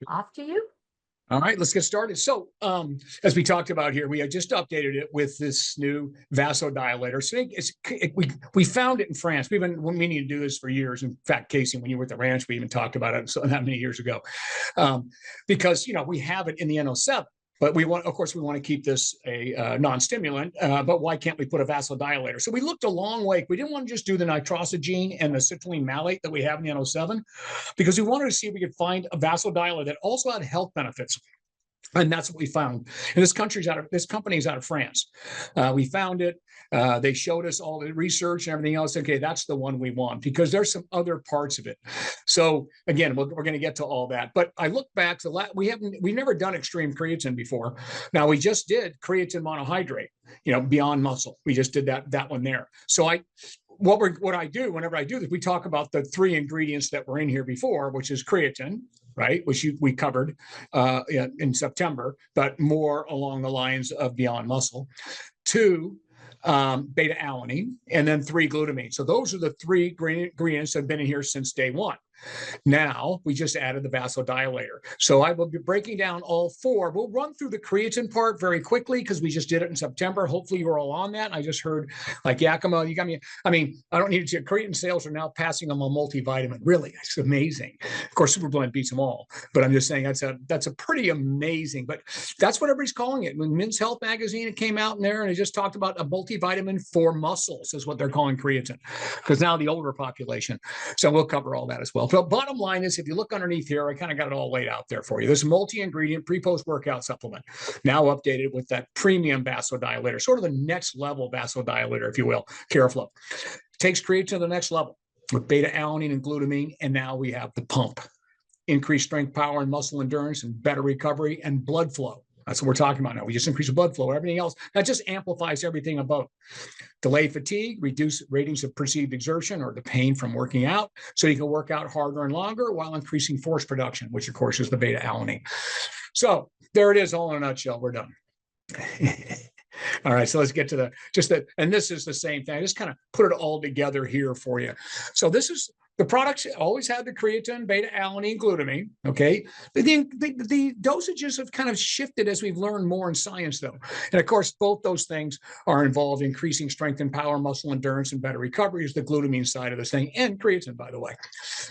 Off to you. All right, let's get started. So, as we talked about here, we had just updated it with this new vasodilator. So we found it in France. We've been meaning to do this for years. In fact, Casey, when you were at the ranch, we even talked about it so that many years ago, because we have it in the NO7. But we want, of course, we want to keep this a non-stimulant. But why can't we put a vasodilator? So we looked a long way. We didn't want to just do the nitrosogene and the citrulline malate that we have in the NO7, because we wanted to see if we could find a vasodilator that also had health benefits. And that's what we found. And this company is out of France. We found it. They showed us all the research and everything else. Okay, that's the one we want, because there's some other parts of it. So again, we're going to get to all that. But I look back to we've never done ExtremeCreatine before. Now we just did creatine monohydrate, beyond muscle. We just did that one there. So what I do whenever I do this, we talk about the three ingredients that were in here before, which is creatine, right, which we covered in September, but more along the lines of beyond muscle. 2, beta-alanine, and then 3, glutamine. So those are the 3 ingredients that have been in here since day one. Now we just added the vasodilator. So I will be breaking down all 4. We'll run through the creatine part very quickly because we just did it in September. Hopefully you were all on that. I just heard Yakima, you got me. I mean, I don't need to. Creatine sales are now passing them on multivitamin. Really, it's amazing. Of course, Superblend beats them all. But I'm just saying that's a pretty amazing. But that's what everybody's calling it. When Men's Health magazine, it came out in there and it just talked about a multivitamin for muscles is what they're calling creatine, because now the older population. So we'll cover all that as well. So bottom line is, if you look underneath here, I kind of got it all laid out there for you. This multi-ingredient pre-post workout supplement, now updated with that premium vasodilator, sort of the next level vasodilator, if you will, Careflow. Takes creatine to the next level with beta-alanine and glutamine, and now we have the pump. Increased strength, power, and muscle endurance, and better recovery and blood flow. That's what we're talking about now. We just increase the blood flow. Everything else, that just amplifies everything above. Delay fatigue, reduce ratings of perceived exertion or the pain from working out, so you can work out harder and longer while increasing force production, which of course is the beta-alanine. So there it is, all in a nutshell. We're done. All right, so let's get to and this is the same thing. I just kind of put it all together here for you. So this is the products always had the creatine, beta-alanine, glutamine. Okay, the dosages have kind of shifted as we've learned more in science, though. And of course, both those things are involved in increasing strength and power, muscle endurance, and better recovery is the glutamine side of this thing, and creatine, by the way.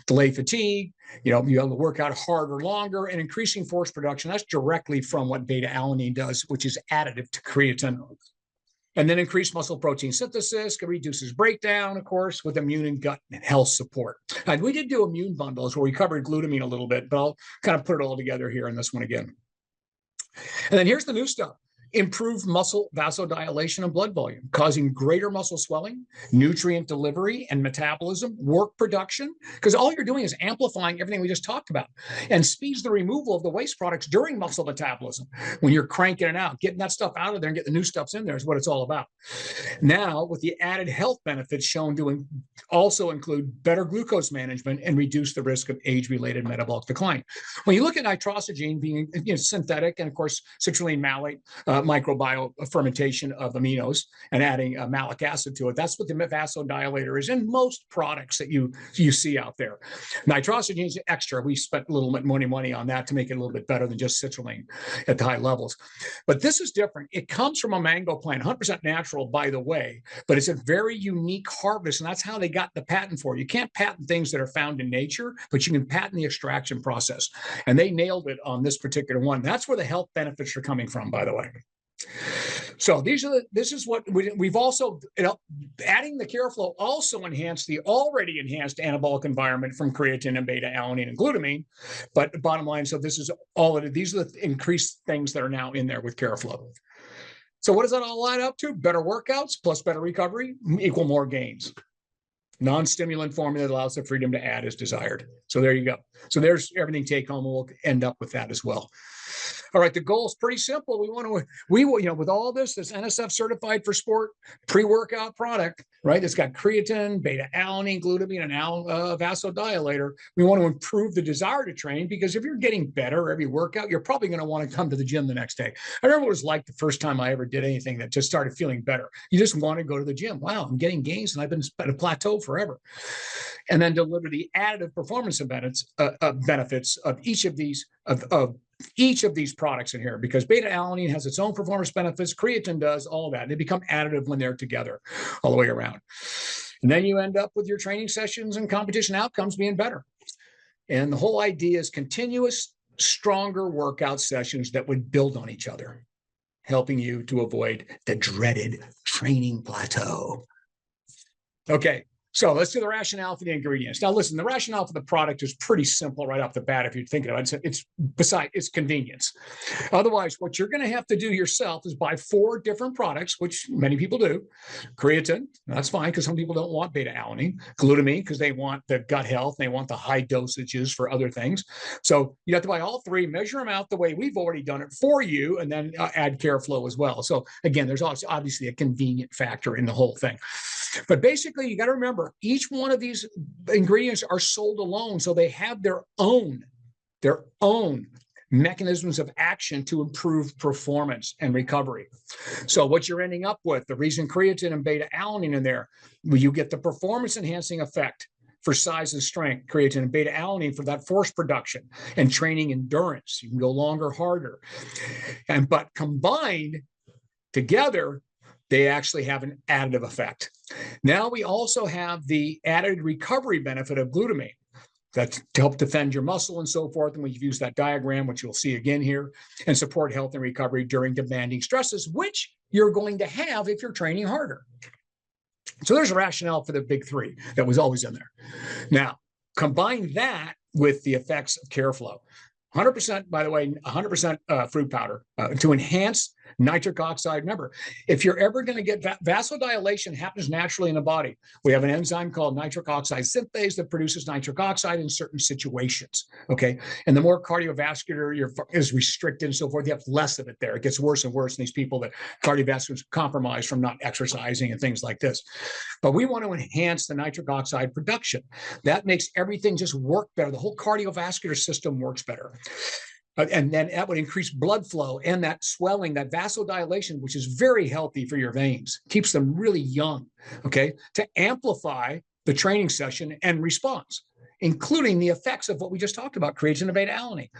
Delay fatigue, you have to work out harder, longer, and increasing force production. That's directly from what beta-alanine does, which is additive to creatine. And then increased muscle protein synthesis, reduces breakdown, of course, with immune and gut and health support. And we did do immune bundles where we covered glutamine a little bit, but I'll kind of put it all together here in this one again. And then here's the new stuff. Improved muscle vasodilation and blood volume, causing greater muscle swelling, nutrient delivery and metabolism, work production, because all you're doing is amplifying everything we just talked about, and speeds the removal of the waste products during muscle metabolism. When you're cranking it out, getting that stuff out of there and getting the new stuffs in there is what it's all about. Now, with the added health benefits shown to also include better glucose management and reduce the risk of age-related metabolic decline. When you look at nitrosogene being synthetic, and of course, citrulline malate, microbial fermentation of aminos and adding malic acid to it. That's what the vasodilator is in most products that you see out there. Nitrosogene is extra. We spent a little bit more money on that to make it a little bit better than just citrulline at the high levels. But this is different. It comes from a mango plant, 100% natural, by the way, but it's a very unique harvest, and that's how they got the patent for it. You can't patent things that are found in nature, but you can patent the extraction process. And they nailed it on this particular one. That's where the health benefits are coming from, by the way. So this is what we've also, adding the Careflow also enhanced the already enhanced anabolic environment from creatine and beta-alanine and glutamine. But bottom line, so this is all of it. These are the increased things that are now in there with Careflow. So what does that all line up to? Better workouts plus better recovery equal more gains. Non-stimulant formula that allows the freedom to add as desired. So there you go. So there's everything take home. We'll end up with that as well. All right, the goal is pretty simple. With all this NSF certified for sport pre-workout product, right? It's got creatine, beta-alanine, glutamine, and now vasodilator. We want to improve the desire to train, because if you're getting better every workout, you're probably going to want to come to the gym the next day. I remember what it was like the first time I ever did anything that just started feeling better. You just want to go to the gym. Wow, I'm getting gains, and I've been at a plateau forever. And then deliver the additive performance benefits of each of these products in here, because beta-alanine has its own performance benefits, creatine does, all that. They become additive when they're together all the way around. And then you end up with your training sessions and competition outcomes being better. And the whole idea is continuous, stronger workout sessions that would build on each other, helping you to avoid the dreaded training plateau. Okay. So let's do the rationale for the ingredients. Now, listen, the rationale for the product is pretty simple right off the bat. If you're thinking about it, it's convenience. Otherwise, what you're going to have to do yourself is buy 4 different products, which many people do. Creatine, that's fine, because some people don't want beta-alanine. Glutamine, because they want the gut health, they want the high dosages for other things. So you have to buy all 3, measure them out the way we've already done it for you, and then add Careflow as well. So again, there's also obviously a convenient factor in the whole thing. But basically, you got to remember, each one of these ingredients are sold alone, so they have their own mechanisms of action to improve performance and recovery. So what you're ending up with, the reason creatine and beta-alanine in there, you get the performance-enhancing effect for size and strength, creatine and beta-alanine for that force production and training endurance. You can go longer, harder. But combined together, they actually have an additive effect. Now we also have the added recovery benefit of glutamine that to help defend your muscle and so forth. And we've used that diagram, which you'll see again here, and support health and recovery during demanding stresses, which you're going to have if you're training harder. So there's a rationale for the big 3 that was always in there. Now, combine that with the effects of Careflow. 100%, by the way, 100% fruit powder to enhance nitric oxide. Remember, if you're ever going to get vasodilation happens naturally in the body. We have an enzyme called nitric oxide synthase that produces nitric oxide in certain situations. Okay. And the more cardiovascular is restricted and so forth, you have less of it there. It gets worse and worse in these people that cardiovascular is compromised from not exercising and things like this. But we want to enhance the nitric oxide production. That makes everything just work better. The whole cardiovascular system works better. And then that would increase blood flow and that swelling, that vasodilation, which is very healthy for your veins, keeps them really young, okay, to amplify the training session and response, including the effects of what we just talked about, creatine and beta-alanine.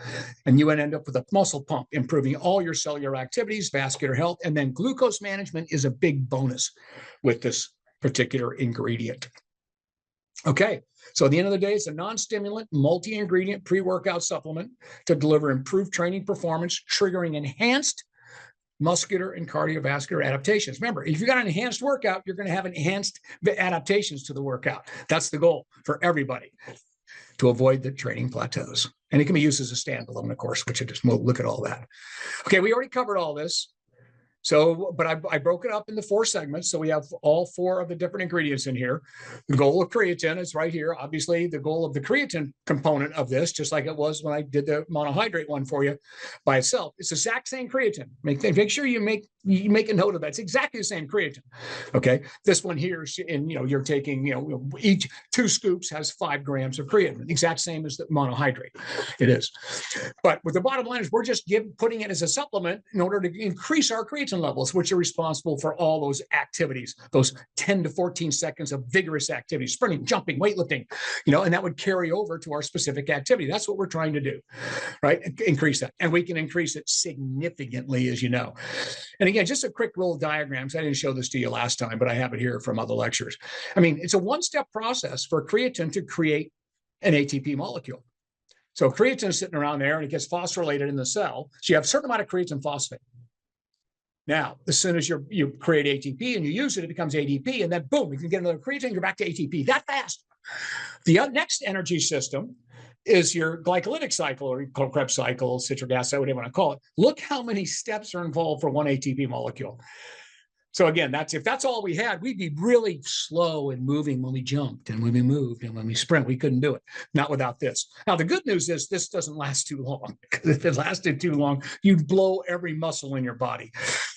And you would end up with a muscle pump, improving all your cellular activities, vascular health, and then glucose management is a big bonus with this particular ingredient. Okay, so at the end of the day, it's a non-stimulant, multi-ingredient pre-workout supplement to deliver improved training performance, triggering enhanced muscular and cardiovascular adaptations. Remember, if you got an enhanced workout, you're going to have enhanced adaptations to the workout. That's the goal for everybody, to avoid the training plateaus. And it can be used as a standalone, of course, which I just won't look at all that. Okay, we already covered all this. So, but I broke it up into 4 segments. So we have all 4 of the different ingredients in here. The goal of creatine is right here. Obviously, the goal of the creatine component of this, just like it was when I did the monohydrate one for you by itself, it's the exact same creatine. Make sure you make a note of that. It's exactly the same creatine. Okay. This one here is you're taking, each 2 scoops has 5 grams of creatine, exact same as the monohydrate. It is. But what the bottom line is, we're just putting it as a supplement in order to increase our creatine levels, which are responsible for all those activities, those 10 to 14 seconds of vigorous activity, sprinting, jumping, weightlifting, and that would carry over to our specific activity. That's what we're trying to do, right? Increase that. And we can increase it significantly, as you know. And again, just a quick little diagrams. I didn't show this to you last time, but I have it here from other lectures. I mean, it's a 1-step process for creatine to create an ATP molecule. So creatine is sitting around there and it gets phosphorylated in the cell. So you have a certain amount of creatine phosphate. Now, as soon as you create ATP and you use it, it becomes ADP, and then boom, you can get another creatine, you're back to ATP that fast. The next energy system is your glycolytic cycle or Krebs cycle, citric acid, whatever you want to call it. Look how many steps are involved for one ATP molecule. So again, if that's all we had, we'd be really slow in moving when we jumped and when we moved and when we sprint. We couldn't do it. Not without this. Now, the good news is this doesn't last too long. If it lasted too long, you'd blow every muscle in your body.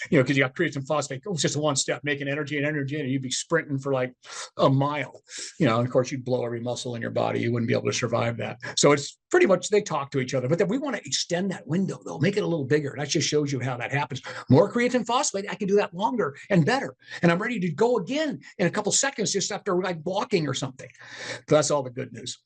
Because you got creatine phosphate. It was just one step, making energy, and you'd be sprinting for like a mile. And of course, you'd blow every muscle in your body. You wouldn't be able to survive that. So it's pretty much they talk to each other. But then we want to extend that window, though, make it a little bigger. That just shows you how that happens. More creatine phosphate, I can do that longer and better. And I'm ready to go again in a couple seconds just after like walking or something. So that's all the good news.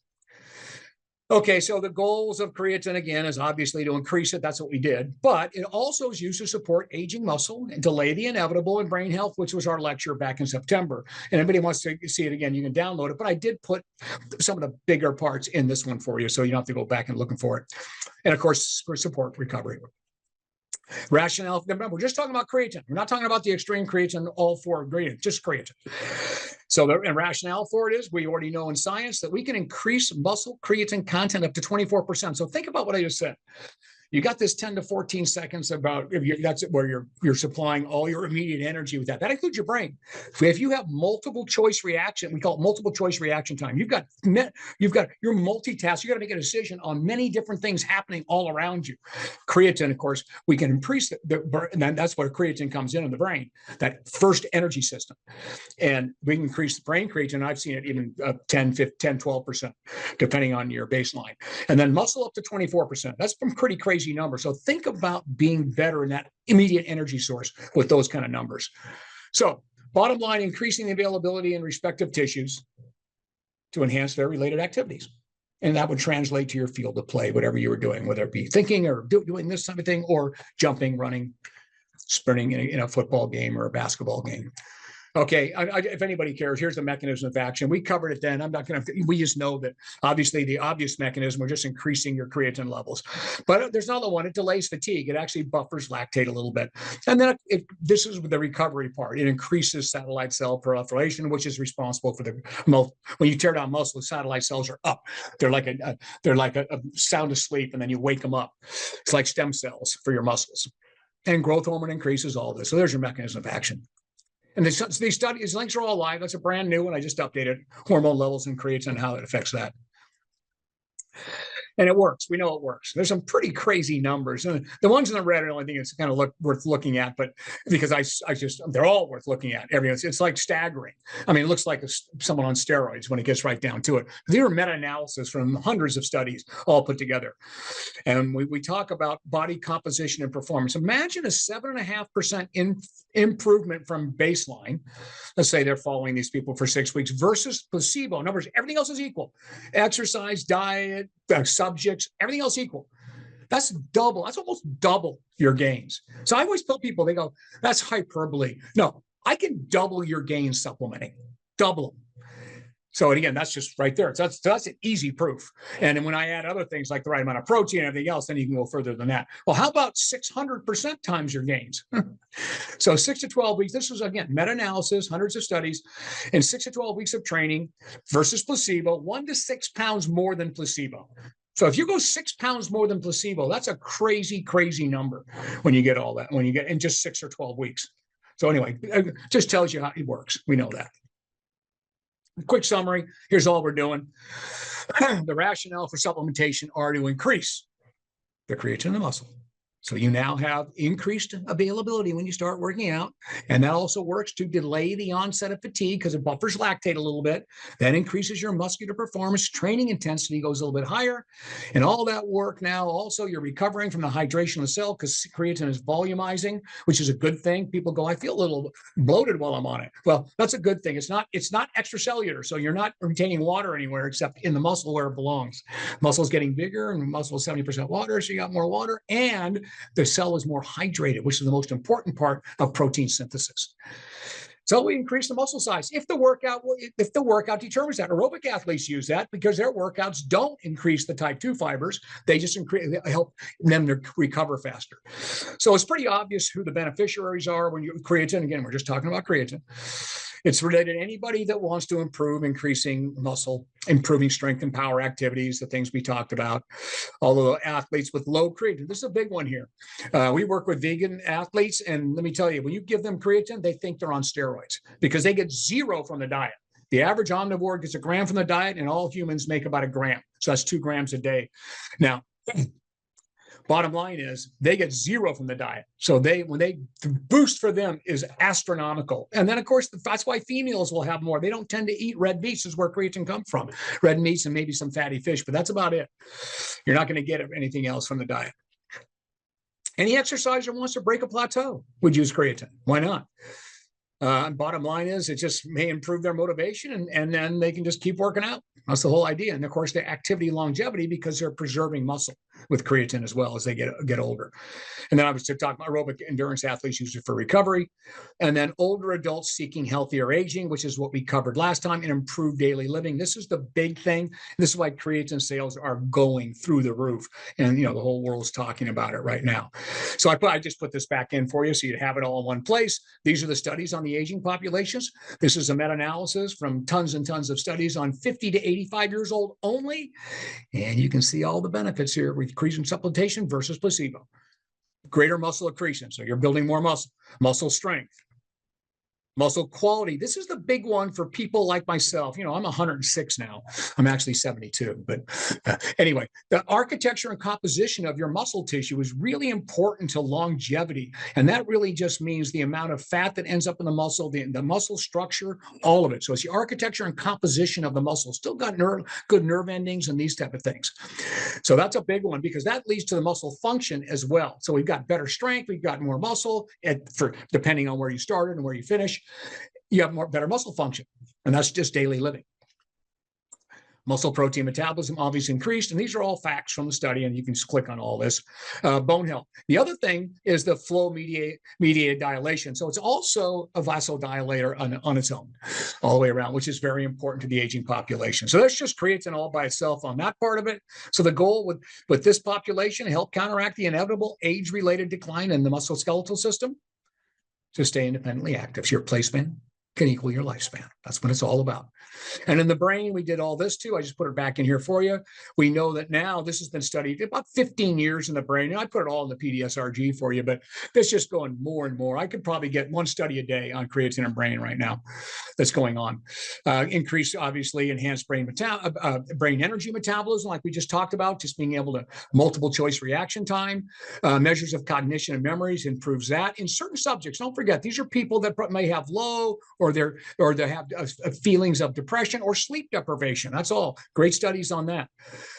Okay, so the goals of creatine, again, is obviously to increase it. That's what we did. But it also is used to support aging muscle and delay the inevitable in brain health, which was our lecture back in September. And anybody wants to see it again, you can download it. But I did put some of the bigger parts in this one for you, so you don't have to go back and looking for it. And, of course, for support recovery. Rationale, remember, we're just talking about creatine. We're not talking about the extreme creatine, all 4 ingredients, just creatine. So the rationale for it is we already know in science that we can increase muscle creatine content up to 24%. So think about what I just said. You got this 10 to 14 seconds about that's where you're supplying all your immediate energy with that. That includes your brain. If you have multiple choice reaction, we call it multiple choice reaction time. You're multitask. You got to make a decision on many different things happening all around you. Creatine, of course, we can increase and that's where creatine comes in the brain, that first energy system. And we can increase the brain creatine. I've seen it even 10, 12%, depending on your baseline. And then muscle up to 24%. That's some pretty crazy number. So think about being better in that immediate energy source with those kind of numbers. So bottom line, increasing the availability in respective tissues to enhance their related activities. And that would translate to your field of play, whatever you were doing, whether it be thinking or doing this type of thing, or jumping, running, sprinting in a football game or a basketball game. Okay, if anybody cares, here's the mechanism of action. We covered it then. I'm not going to, we just know that obviously the obvious mechanism, we're just increasing your creatine levels. But there's another one, it delays fatigue. It actually buffers lactate a little bit. And then this is the recovery part. It increases satellite cell proliferation, which is responsible for when you tear down muscle, the satellite cells are up. They're like a sound asleep, and then you wake them up. It's like stem cells for your muscles. And growth hormone increases all this. So there's your mechanism of action. And these studies, links are all live. That's a brand new one. I just updated hormone levels and creatine and how it affects that. And it works. We know it works. There's some pretty crazy numbers. And the ones in the red are the only thing that's kind of worth looking at, but because they're all worth looking at. It's like staggering. I mean, it looks like someone on steroids when it gets right down to it. These are meta-analysis from hundreds of studies all put together. And we talk about body composition and performance. Imagine a 7.5% improvement from baseline. Let's say they're following these people for 6 weeks versus placebo. Numbers, everything else is equal. Exercise, diet, subjects, everything else equal. That's double. That's almost double your gains. So I always tell people, they go, that's hyperbole. No, I can double your gains supplementing. Double them. So again, that's just right there. So that's an easy proof. And then when I add other things like the right amount of protein and everything else, then you can go further than that. Well, how about 600% times your gains? So 6 to 12 weeks. This is, again, meta-analysis, hundreds of studies, and 6 to 12 weeks of training versus placebo, 1 to 6 pounds more than placebo. So if you go 6 pounds more than placebo, that's a crazy, crazy number when you get all that, when you get in just 6 or 12 weeks. So anyway, it just tells you how it works. We know that. Quick summary, here's all we're doing. The rationale for supplementation are to increase the creatine in the muscle. So you now have increased availability when you start working out. And that also works to delay the onset of fatigue because it buffers lactate a little bit. That increases your muscular performance. Training intensity goes a little bit higher. And all that work now, also you're recovering from the hydration of the cell because creatine is volumizing, which is a good thing. People go, I feel a little bloated while I'm on it. Well, that's a good thing. It's not extracellular. So you're not retaining water anywhere except in the muscle where it belongs. Muscle's getting bigger and muscle is 70% water. So you got more water and the cell is more hydrated, which is the most important part of protein synthesis. So we increase the muscle size if the workout determines that. Aerobic athletes use that because their workouts don't increase the type 2 fibers. They just help them to recover faster. So it's pretty obvious who the beneficiaries are when you creatine. Again, we're just talking about creatine. It's related to anybody that wants to improve increasing muscle, improving strength and power activities, the things we talked about. Although athletes with low creatine, this is a big one here. We work with vegan athletes, and let me tell you, when you give them creatine, they think they're on steroids because they get zero from the diet. The average omnivore gets 1 gram from the diet, and all humans make about 1 gram. So that's 2 grams a day. Now, bottom line is they get zero from the diet. So the boost for them is astronomical. And then, of course, that's why females will have more. They don't tend to eat red meats, is where creatine comes from. Red meats and maybe some fatty fish, but that's about it. You're not going to get anything else from the diet. Any exerciser wants to break a plateau would use creatine. Why not? Bottom line is it just may improve their motivation, and then they can just keep working out. That's the whole idea. And of course, the activity longevity, because they're preserving muscle with creatine as well as they get older. And then I was to talk about aerobic endurance athletes use it for recovery. And then older adults seeking healthier aging, which is what we covered last time, and improved daily living. This is the big thing. This is why creatine sales are going through the roof. And, the whole world's talking about it right now. So I just put this back in for you so you'd have it all in one place. These are the studies on the aging populations. This is a meta-analysis from tons and tons of studies on 50 to 85 years old only. And you can see all the benefits here with creatine supplementation versus placebo. Greater muscle accretion. So you're building more muscle strength, muscle quality. This is the big one for people like myself. I'm 106 now. I'm actually 72. But anyway, the architecture and composition of your muscle tissue is really important to longevity. And that really just means the amount of fat that ends up in the muscle, the muscle structure, all of it. So it's the architecture and composition of the muscle. Still got good nerve endings and these type of things. So that's a big one because that leads to the muscle function as well. So we've got better strength. We've got more muscle depending on where you started and where you finish. You have better muscle function, and that's just daily living. Muscle protein metabolism obviously increased, and these are all facts from the study, and you can just click on all this. Bone health. The other thing is the flow mediated dilation. So it's also a vasodilator on its own, all the way around, which is very important to the aging population. So that's just creatine all by itself on that part of it. So the goal with this population, help counteract the inevitable age-related decline in the musculoskeletal system, to stay independently active. So your placeman can equal your lifespan. That's what it's all about. And in the brain, we did all this too. I just put it back in here for you. We know that now this has been studied about 15 years in the brain. And I put it all in the PDSRG for you, but it's just going more and more. I could probably get one study a day on creatine and brain right now that's going on. Increase, obviously, enhanced brain energy metabolism, like we just talked about, just being able to multiple choice reaction time. Measures of cognition and memories improves that. In certain subjects, don't forget, these are people that may have low or they have feelings of depression or sleep deprivation. That's all. Great studies on that.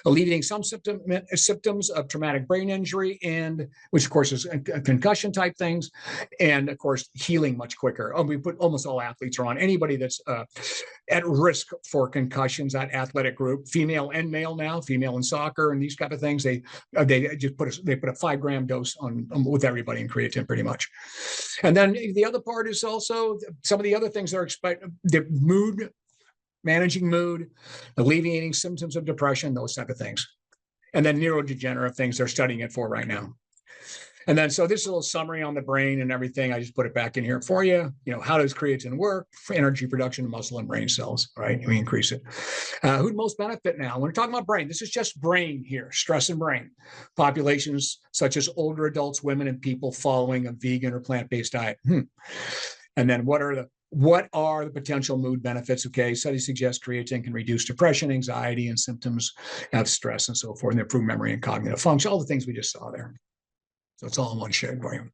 Alleviating some symptoms of traumatic brain injury, and which of course is concussion type things, and of course healing much quicker. We put almost all athletes are on. Anybody that's at risk for concussions, that athletic group, female and male now, female in soccer and these type of things, they just put a 5 gram dose on with everybody in creatine pretty much. And then the other part is also some of the other things that are expected, the mood, managing mood, alleviating symptoms of depression, those type of things. And then neurodegenerative things they're studying it for right now. And then, so this is a little summary on the brain and everything. I just put it back in here for you. How does creatine work for energy production, muscle and brain cells, right? We increase it. Who'd most benefit now? When we're talking about brain, this is just brain here, stress and brain. Populations such as older adults, women, and people following a vegan or plant-based diet. And then what are the potential mood benefits? Okay, studies suggest creatine can reduce depression, anxiety, and symptoms of stress and so forth, and improve memory and cognitive function, all the things we just saw there. So it's all in one shade for you.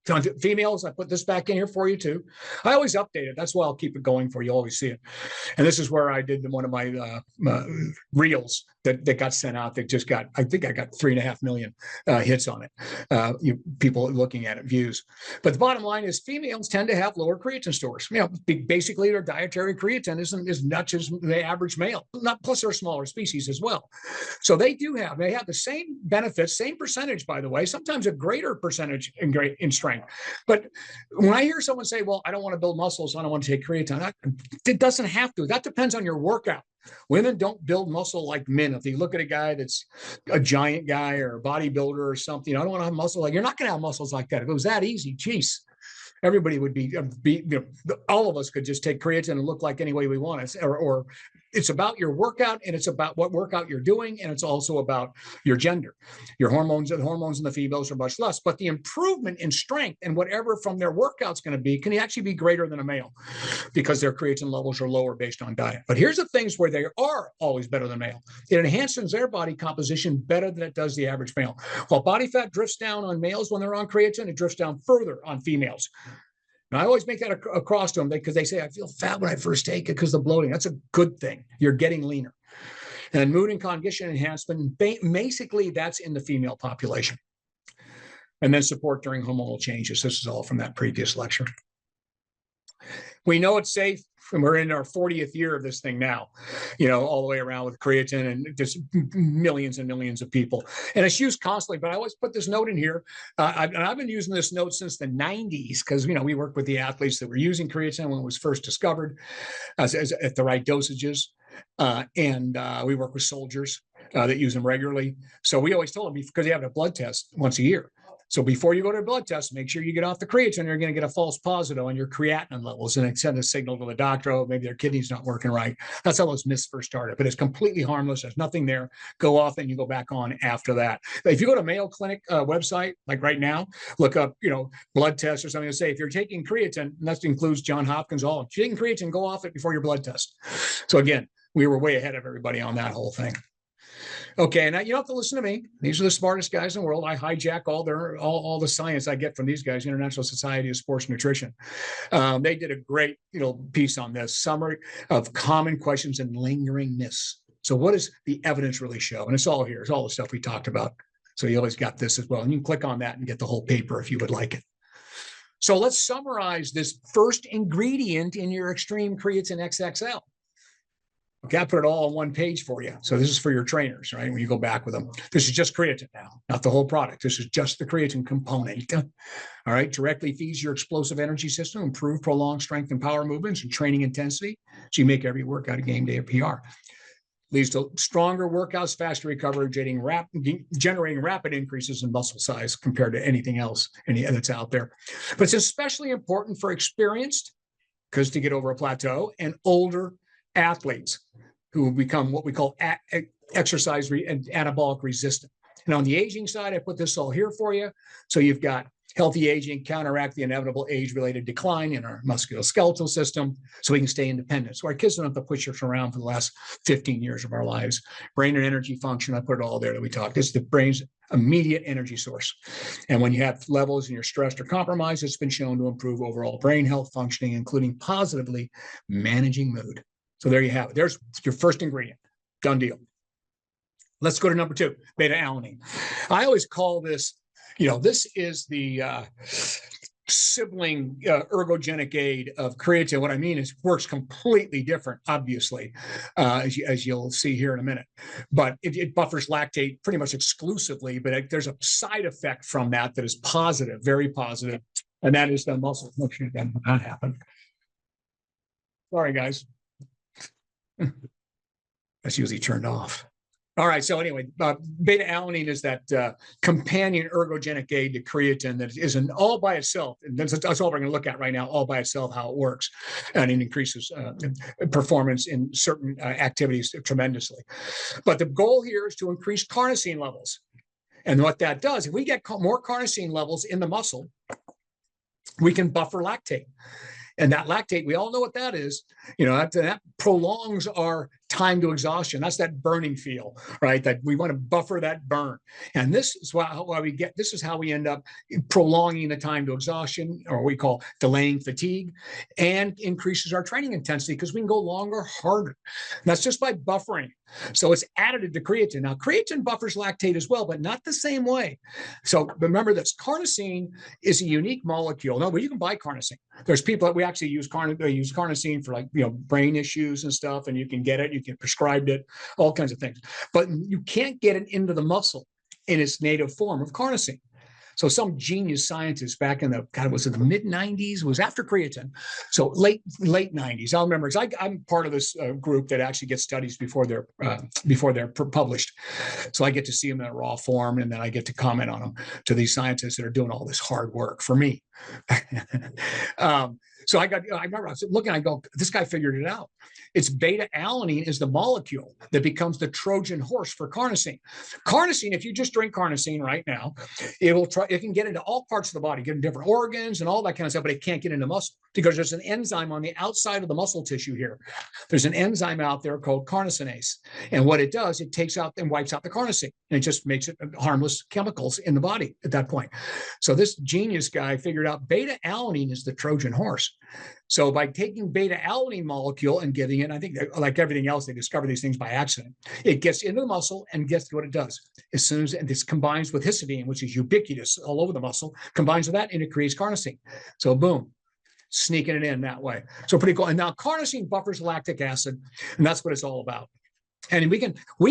So females, I put this back in here for you too. I always update it. That's why I'll keep it going for you. Always see it. And this is where I did one of my reels that got sent out. That just got, I think I got 3.5 million hits on it. People looking at it, views. But the bottom line is females tend to have lower creatine stores. Basically their dietary creatine isn't as much as the average male. Plus they're smaller species as well. So they have the same benefits, same percentage, by the way, sometimes a greater percentage in strength. But when I hear someone say, well, I don't want to build muscles, I don't want to take creatine, it doesn't have to. That depends on your workout. Women don't build muscle like men. If you look at a guy that's a giant guy or a bodybuilder or something, I don't want to have muscle. You're not going to have muscles like that. If it was that easy, geez, everybody would be all of us could just take creatine and look like any way we want it, or it's about your workout, and it's about what workout you're doing, and it's also about your gender. Your hormones, the hormones in the females are much less, but the improvement in strength and whatever from their workout's going to be can actually be greater than a male because their creatine levels are lower based on diet. But here's the things where they are always better than male. It enhances their body composition better than it does the average male. While body fat drifts down on males when they're on creatine, it drifts down further on females. And I always make that across to them because they say, I feel fat when I first take it because of the bloating. That's a good thing. You're getting leaner. And mood and cognition enhancement, basically that's in the female population. And then support during hormonal changes. This is all from that previous lecture. We know it's safe, and we're in our 40th year of this thing now, all the way around with creatine and just millions and millions of people. And it's used constantly, but I always put this note in here. I've been using this note since the 90s because, we worked with the athletes that were using creatine when it was first discovered at the right dosages. And we work with soldiers that use them regularly. So we always told them, because you have a blood test once a year. So before you go to a blood test, make sure you get off the creatine. You're going to get a false positive on your creatinine levels, and it sends a signal to the doctor, oh, maybe their kidney's not working right. That's how those myths first started, but it's completely harmless. There's nothing there. Go off and you go back on after that. But if you go to Mayo Clinic website, like right now, look up, blood tests or something to say, if you're taking creatine, and that includes Johns Hopkins, all, if you're taking creatine, go off it before your blood test. So again, we were way ahead of everybody on that whole thing. Okay, now you don't have to listen to me. These are the smartest guys in the world. I hijack all the science I get from these guys, International Society of Sports Nutrition. They did a great piece on this, summary of common questions and lingering myths. So what does the evidence really show? And it's all here. It's all the stuff we talked about. So you always got this as well. And you can click on that and get the whole paper if you would like it. So let's summarize this first ingredient in your ExtremeCreatine XXL. Okay, I put it all on one page for you. So this is for your trainers, right? When you go back with them. This is just creatine now, not the whole product. This is just the creatine component. All right, directly feeds your explosive energy system, improve prolonged strength and power movements and training intensity. So you make every workout a game day a PR. Leads to stronger workouts, faster recovery, generating rapid increases in muscle size compared to anything else that's out there. But it's especially important for experienced, because to get over a plateau, and older athletes who become what we call exercise and anabolic resistant. And on the aging side, I put this all here for you. So you've got healthy aging, counteract the inevitable age-related decline in our musculoskeletal system so we can stay independent. So our kids don't have to push us around for the last 15 years of our lives. Brain and energy function, I put it all there that we talked. It's the brain's immediate energy source. And when you have levels and you're stressed or compromised, it's been shown to improve overall brain health functioning, including positively managing mood. So there you have it. There's your first ingredient. Done deal. Let's go to number 2, beta-alanine. I always call this, this is the sibling ergogenic aid of creatine. What I mean is it works completely different, obviously, as you'll see here in a minute. But it buffers lactate pretty much exclusively, but there's a side effect from that is positive, very positive, and that is the muscle function. Again, that happened. Sorry, guys. That's usually turned off. All right. So anyway, beta-alanine is that companion ergogenic aid to creatine that isn't all by itself. And that's all we're going to look at right now, all by itself, how it works. And it increases performance in certain activities tremendously. But the goal here is to increase carnosine levels. And what that does, if we get more carnosine levels in the muscle, we can buffer lactate. And that lactate, we all know what that is. That prolongs our time to exhaustion. That's that burning feel, right? That we want to buffer that burn. And this is this is how we end up prolonging the time to exhaustion, or what we call delaying fatigue, and increases our training intensity because we can go longer, harder. And that's just by buffering. So it's additive to creatine. Now, creatine buffers lactate as well, but not the same way. So remember this, carnosine is a unique molecule. No, but you can buy carnosine. There's people that we actually use carnosine for brain issues and stuff, and you can get it, you can prescribe it, all kinds of things. But you can't get it into the muscle in its native form of carnosine. So some genius scientist back in the, God, was it the mid 90s? Was after creatine. So late 90s. I'll remember, because I'm part of this group that actually gets studies before they're published. So I get to see them in a raw form, and then I get to comment on them to these scientists that are doing all this hard work for me. So I remember I was looking, I go, this guy figured it out. It's beta-alanine is the molecule that becomes the Trojan horse for carnosine. Carnosine, if you just drink carnosine right now, it can get into all parts of the body, get in different organs and all that kind of stuff, but it can't get into muscle because there's an enzyme on the outside of the muscle tissue here. There's an enzyme out there called carnosinase. And what it does, it takes out and wipes out the carnosine, and it just makes it harmless chemicals in the body at that point. So this genius guy figured out beta-alanine is the Trojan horse. So by taking beta-alanine molecule and giving it, I think like everything else, they discover these things by accident. It gets into the muscle, and guess what it does? As soon as this combines with histidine, which is ubiquitous all over the muscle, combines with that, and it creates carnosine. So boom, sneaking it in that way. So pretty cool. And now carnosine buffers lactic acid, and that's what it's all about. And we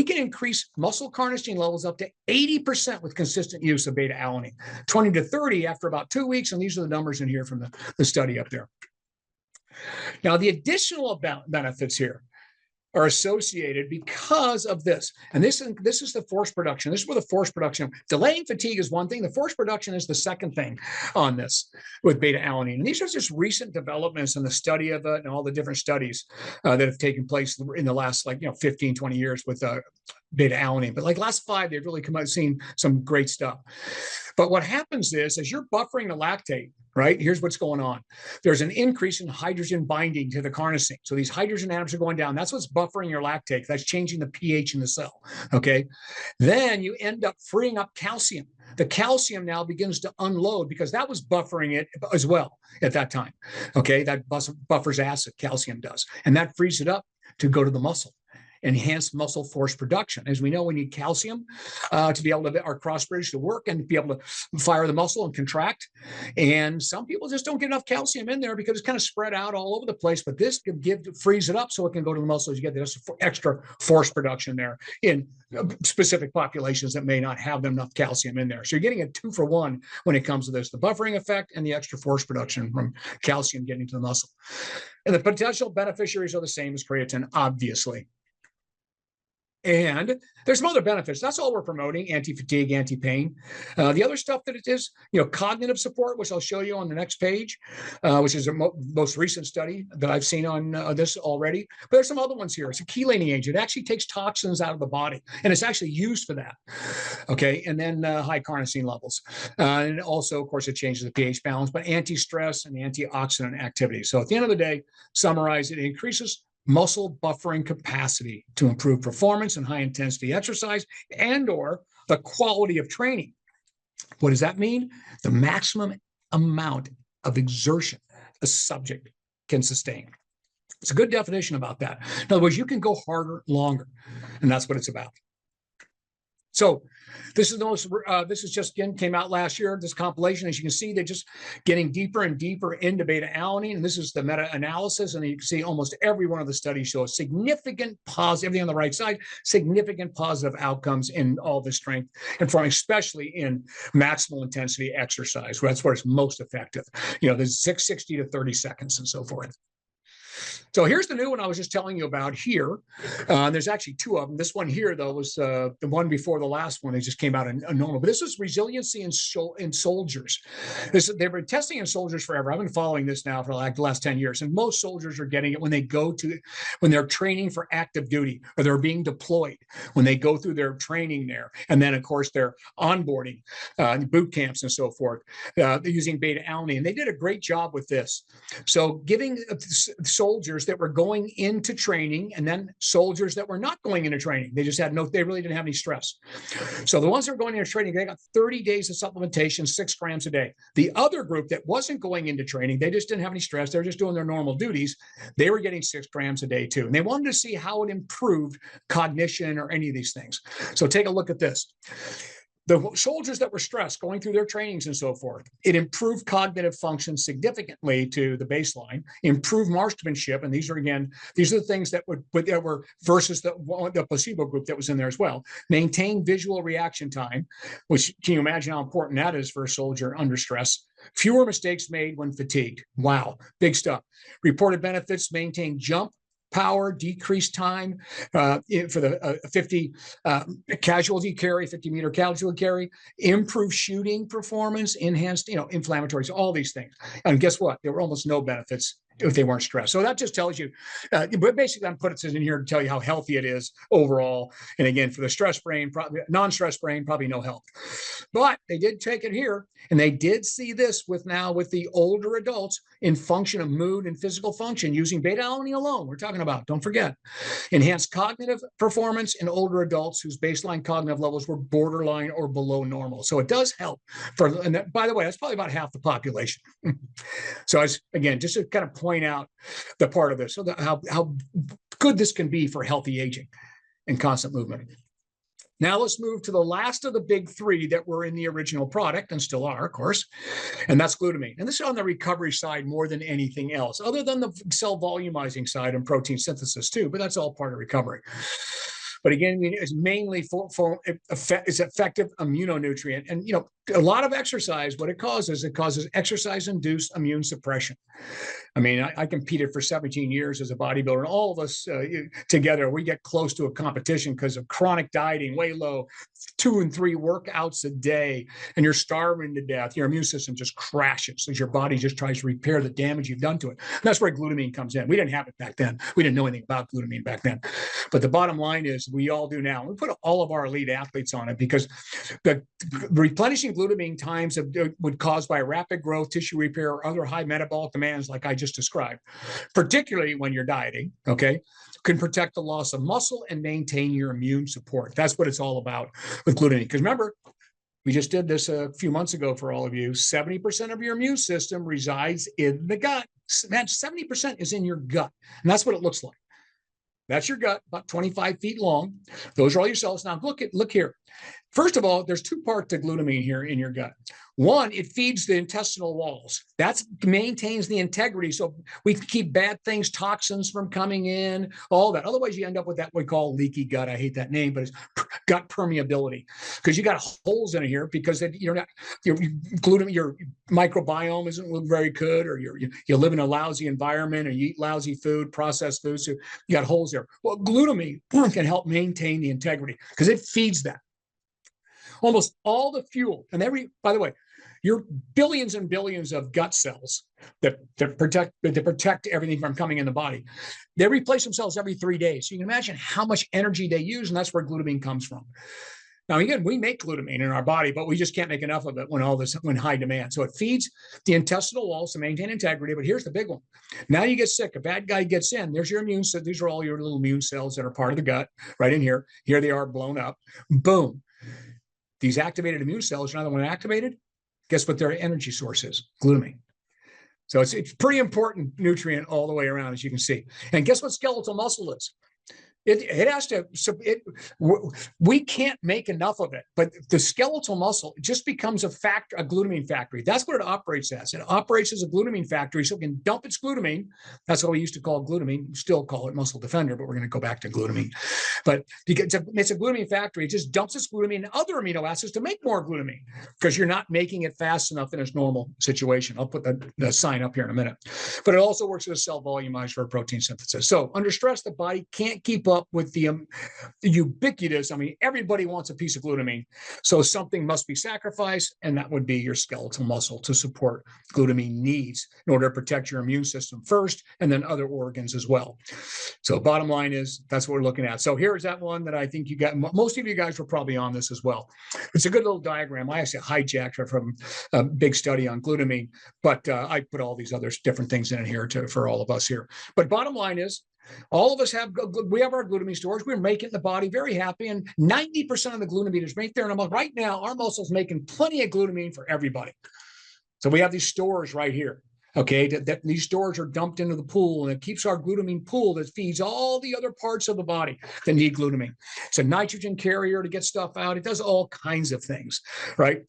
can increase muscle carnosine levels up to 80% with consistent use of beta-alanine, 20 to 30 after about 2 weeks. And these are the numbers in here from the study up there. Now, the additional benefits here are associated because of this. And this is the force production. This is where the force production, delaying fatigue is one thing. The force production is the second thing on this with beta-alanine. And these are just recent developments in the study of it and all the different studies that have taken place in the last 15, 20 years with beta-alanine. But like last 5, they've really come out seen some great stuff. But what happens is, as you're buffering the lactate, right, here's what's going on. There's an increase in hydrogen binding to the carnosine. So these hydrogen atoms are going down. That's what's buffering your lactate. That's changing the pH in the cell, okay? Then you end up freeing up calcium. The calcium now begins to unload because that was buffering it as well at that time, okay? That buffers acid, calcium does. And that frees it up to go to the muscle. Enhanced muscle force production. As we know, we need calcium to be able to our cross bridge to work and be able to fire the muscle and contract. And some people just don't get enough calcium in there because it's kind of spread out all over the place. But this can frees it up so it can go to the muscles. You get this extra force production there in specific populations that may not have enough calcium in there. So you're getting a 2-for-1 when it comes to this: the buffering effect and the extra force production from calcium getting to the muscle. And the potential beneficiaries are the same as creatine, obviously. And there's some other benefits. That's all we're promoting: anti-fatigue, anti-pain. The other stuff that it is, cognitive support, which I'll show you on the next page, which is the most recent study that I've seen on this already. But there's some other ones here. It's a chelating agent. It actually takes toxins out of the body, and it's actually used for that. Okay, and then high carnosine levels. And also, of course, it changes the pH balance, but anti-stress and antioxidant activity. So at the end of the day, summarize, it increases muscle buffering capacity to improve performance in high intensity exercise and/or the quality of training. What does that mean? The maximum amount of exertion a subject can sustain. It's a good definition about that. In other words, you can go harder, longer, and that's what it's about. So this is just, again, came out last year, this compilation. As you can see, they're just getting deeper and deeper into beta-alanine. And this is the meta-analysis. And you can see almost every one of the studies shows significant positive, everything on the right side, significant positive outcomes in all the strength and form, especially in maximal intensity exercise. That's where it's most effective. There's 60 to 30 seconds and so forth. So here's the new one I was just telling you about here. There's actually 2 of them. This one here, though, was the one before the last one. They just came out in normal. But this is resiliency in soldiers. They've been testing in soldiers forever. I've been following this now for like the last 10 years. And most soldiers are getting it when they're training for active duty or they're being deployed, when they go through their training there. And then, of course, they're onboarding, boot camps and so forth, using beta-alanine. They did a great job with this. So giving soldiers that were going into training and then soldiers that were not going into training. They really didn't have any stress. So the ones that were going into training, they got 30 days of supplementation, 6 grams a day. The other group that wasn't going into training, they just didn't have any stress. They were just doing their normal duties. They were getting 6 grams a day too. And they wanted to see how it improved cognition or any of these things. So take a look at this. The soldiers that were stressed going through their trainings and so forth, it improved cognitive function significantly to the baseline, improved marksmanship. And these are the things that were versus the placebo group that was in there as well. Maintain visual reaction time, which can you imagine how important that is for a soldier under stress? Fewer mistakes made when fatigued. Wow, big stuff. Reported benefits: maintain jump power, decreased time for the 50 casualty carry, 50-meter casualty carry, improve shooting performance, enhanced, inflammatories, all these things. And guess what? There were almost no benefits if they weren't stressed. So that just tells you, but basically I'm putting it in here to tell you how healthy it is overall. And again, for the stress brain, non-stress brain, probably no help. But they did take it here, and they did see this with the older adults in function of mood and physical function using beta-alanine alone. We're talking about, don't forget, enhanced cognitive performance in older adults whose baseline cognitive levels were borderline or below normal. So it does help. And by the way, that's probably about half the population. So again, just to kind of point out the part of this, so how good this can be for healthy aging and constant movement. Now let's move to the last of the big three that were in the original product and still are, of course, and that's glutamine. And this is on the recovery side more than anything else, other than the cell volumizing side and protein synthesis too, but that's all part of recovery. But again, it's mainly it's effective immunonutrient. And, a lot of exercise, what it causes exercise-induced immune suppression. I mean, I competed for 17 years as a bodybuilder, and all of us together, we get close to a competition because of chronic dieting, way low, 2 and 3 workouts a day, and you're starving to death. Your immune system just crashes as your body just tries to repair the damage you've done to it. And that's where glutamine comes in. We didn't have it back then. We didn't know anything about glutamine back then. But the bottom line is we all do now. We put all of our elite athletes on it because the replenishing glutamine times would caused by rapid growth, tissue repair, or other high metabolic demands like I just described, particularly when you're dieting, okay, can protect the loss of muscle and maintain your immune support. That's what it's all about with glutamine. Because remember, we just did this a few months ago for all of you. 70% of your immune system resides in the gut. Man, 70% is in your gut. And that's what it looks like. That's your gut, about 25 feet long. Those are all your cells. Now, look here. First of all, there's 2 parts to glutamine here in your gut. One, it feeds the intestinal walls. That maintains the integrity. So we keep bad things, toxins from coming in, all that. Otherwise, you end up with that we call leaky gut. I hate that name, but it's gut permeability because you got holes in here because your microbiome isn't very good, or you live in a lousy environment, or you eat lousy food, processed food. So you got holes there. Well, glutamine can help maintain the integrity because it feeds that. Almost all the fuel, and by the way, your billions and billions of gut cells that protect everything from coming in the body, they replace themselves every 3 days. So you can imagine how much energy they use, and that's where glutamine comes from. Now, again, we make glutamine in our body, but we just can't make enough of it when high demand. So it feeds the intestinal walls to maintain integrity. But here's the big one. Now you get sick. A bad guy gets in. There's your immune cells. These are all your little immune cells that are part of the gut right in here. Here they are blown up. Boom. These activated immune cells, now that when activated, guess what their energy source is? Glutamine. So it's pretty important nutrient all the way around, as you can see. And guess what skeletal muscle is? It has to, we can't make enough of it, but the skeletal muscle just becomes a glutamine factory. That's what it operates as. It operates as a glutamine factory, so it can dump its glutamine. That's what we used to call glutamine, still call it muscle defender, but we're going to go back to glutamine. But because it's a glutamine factory, it just dumps its glutamine and other amino acids to make more glutamine because you're not making it fast enough in its normal situation. I'll put the sign up here in a minute. But it also works as a cell volumizer for protein synthesis. So under stress, the body can't keep up with the ubiquitous, everybody wants a piece of glutamine. So something must be sacrificed, and that would be your skeletal muscle to support glutamine needs in order to protect your immune system first, and then other organs as well. So bottom line is, that's what we're looking at. So here's that one that I think you got. Most of you guys were probably on this as well. It's a good little diagram. I actually hijacked it from a big study on glutamine, but I put all these other different things in it here for all of us here. But bottom line is, all of us have our glutamine stores. We're making the body very happy, and 90% of the glutamine is right there in our muscle. Right now, our muscle's making plenty of glutamine for everybody. So we have these stores right here. Okay, that these stores are dumped into the pool, and it keeps our glutamine pool that feeds all the other parts of the body that need glutamine. It's a nitrogen carrier to get stuff out. It does all kinds of things, right?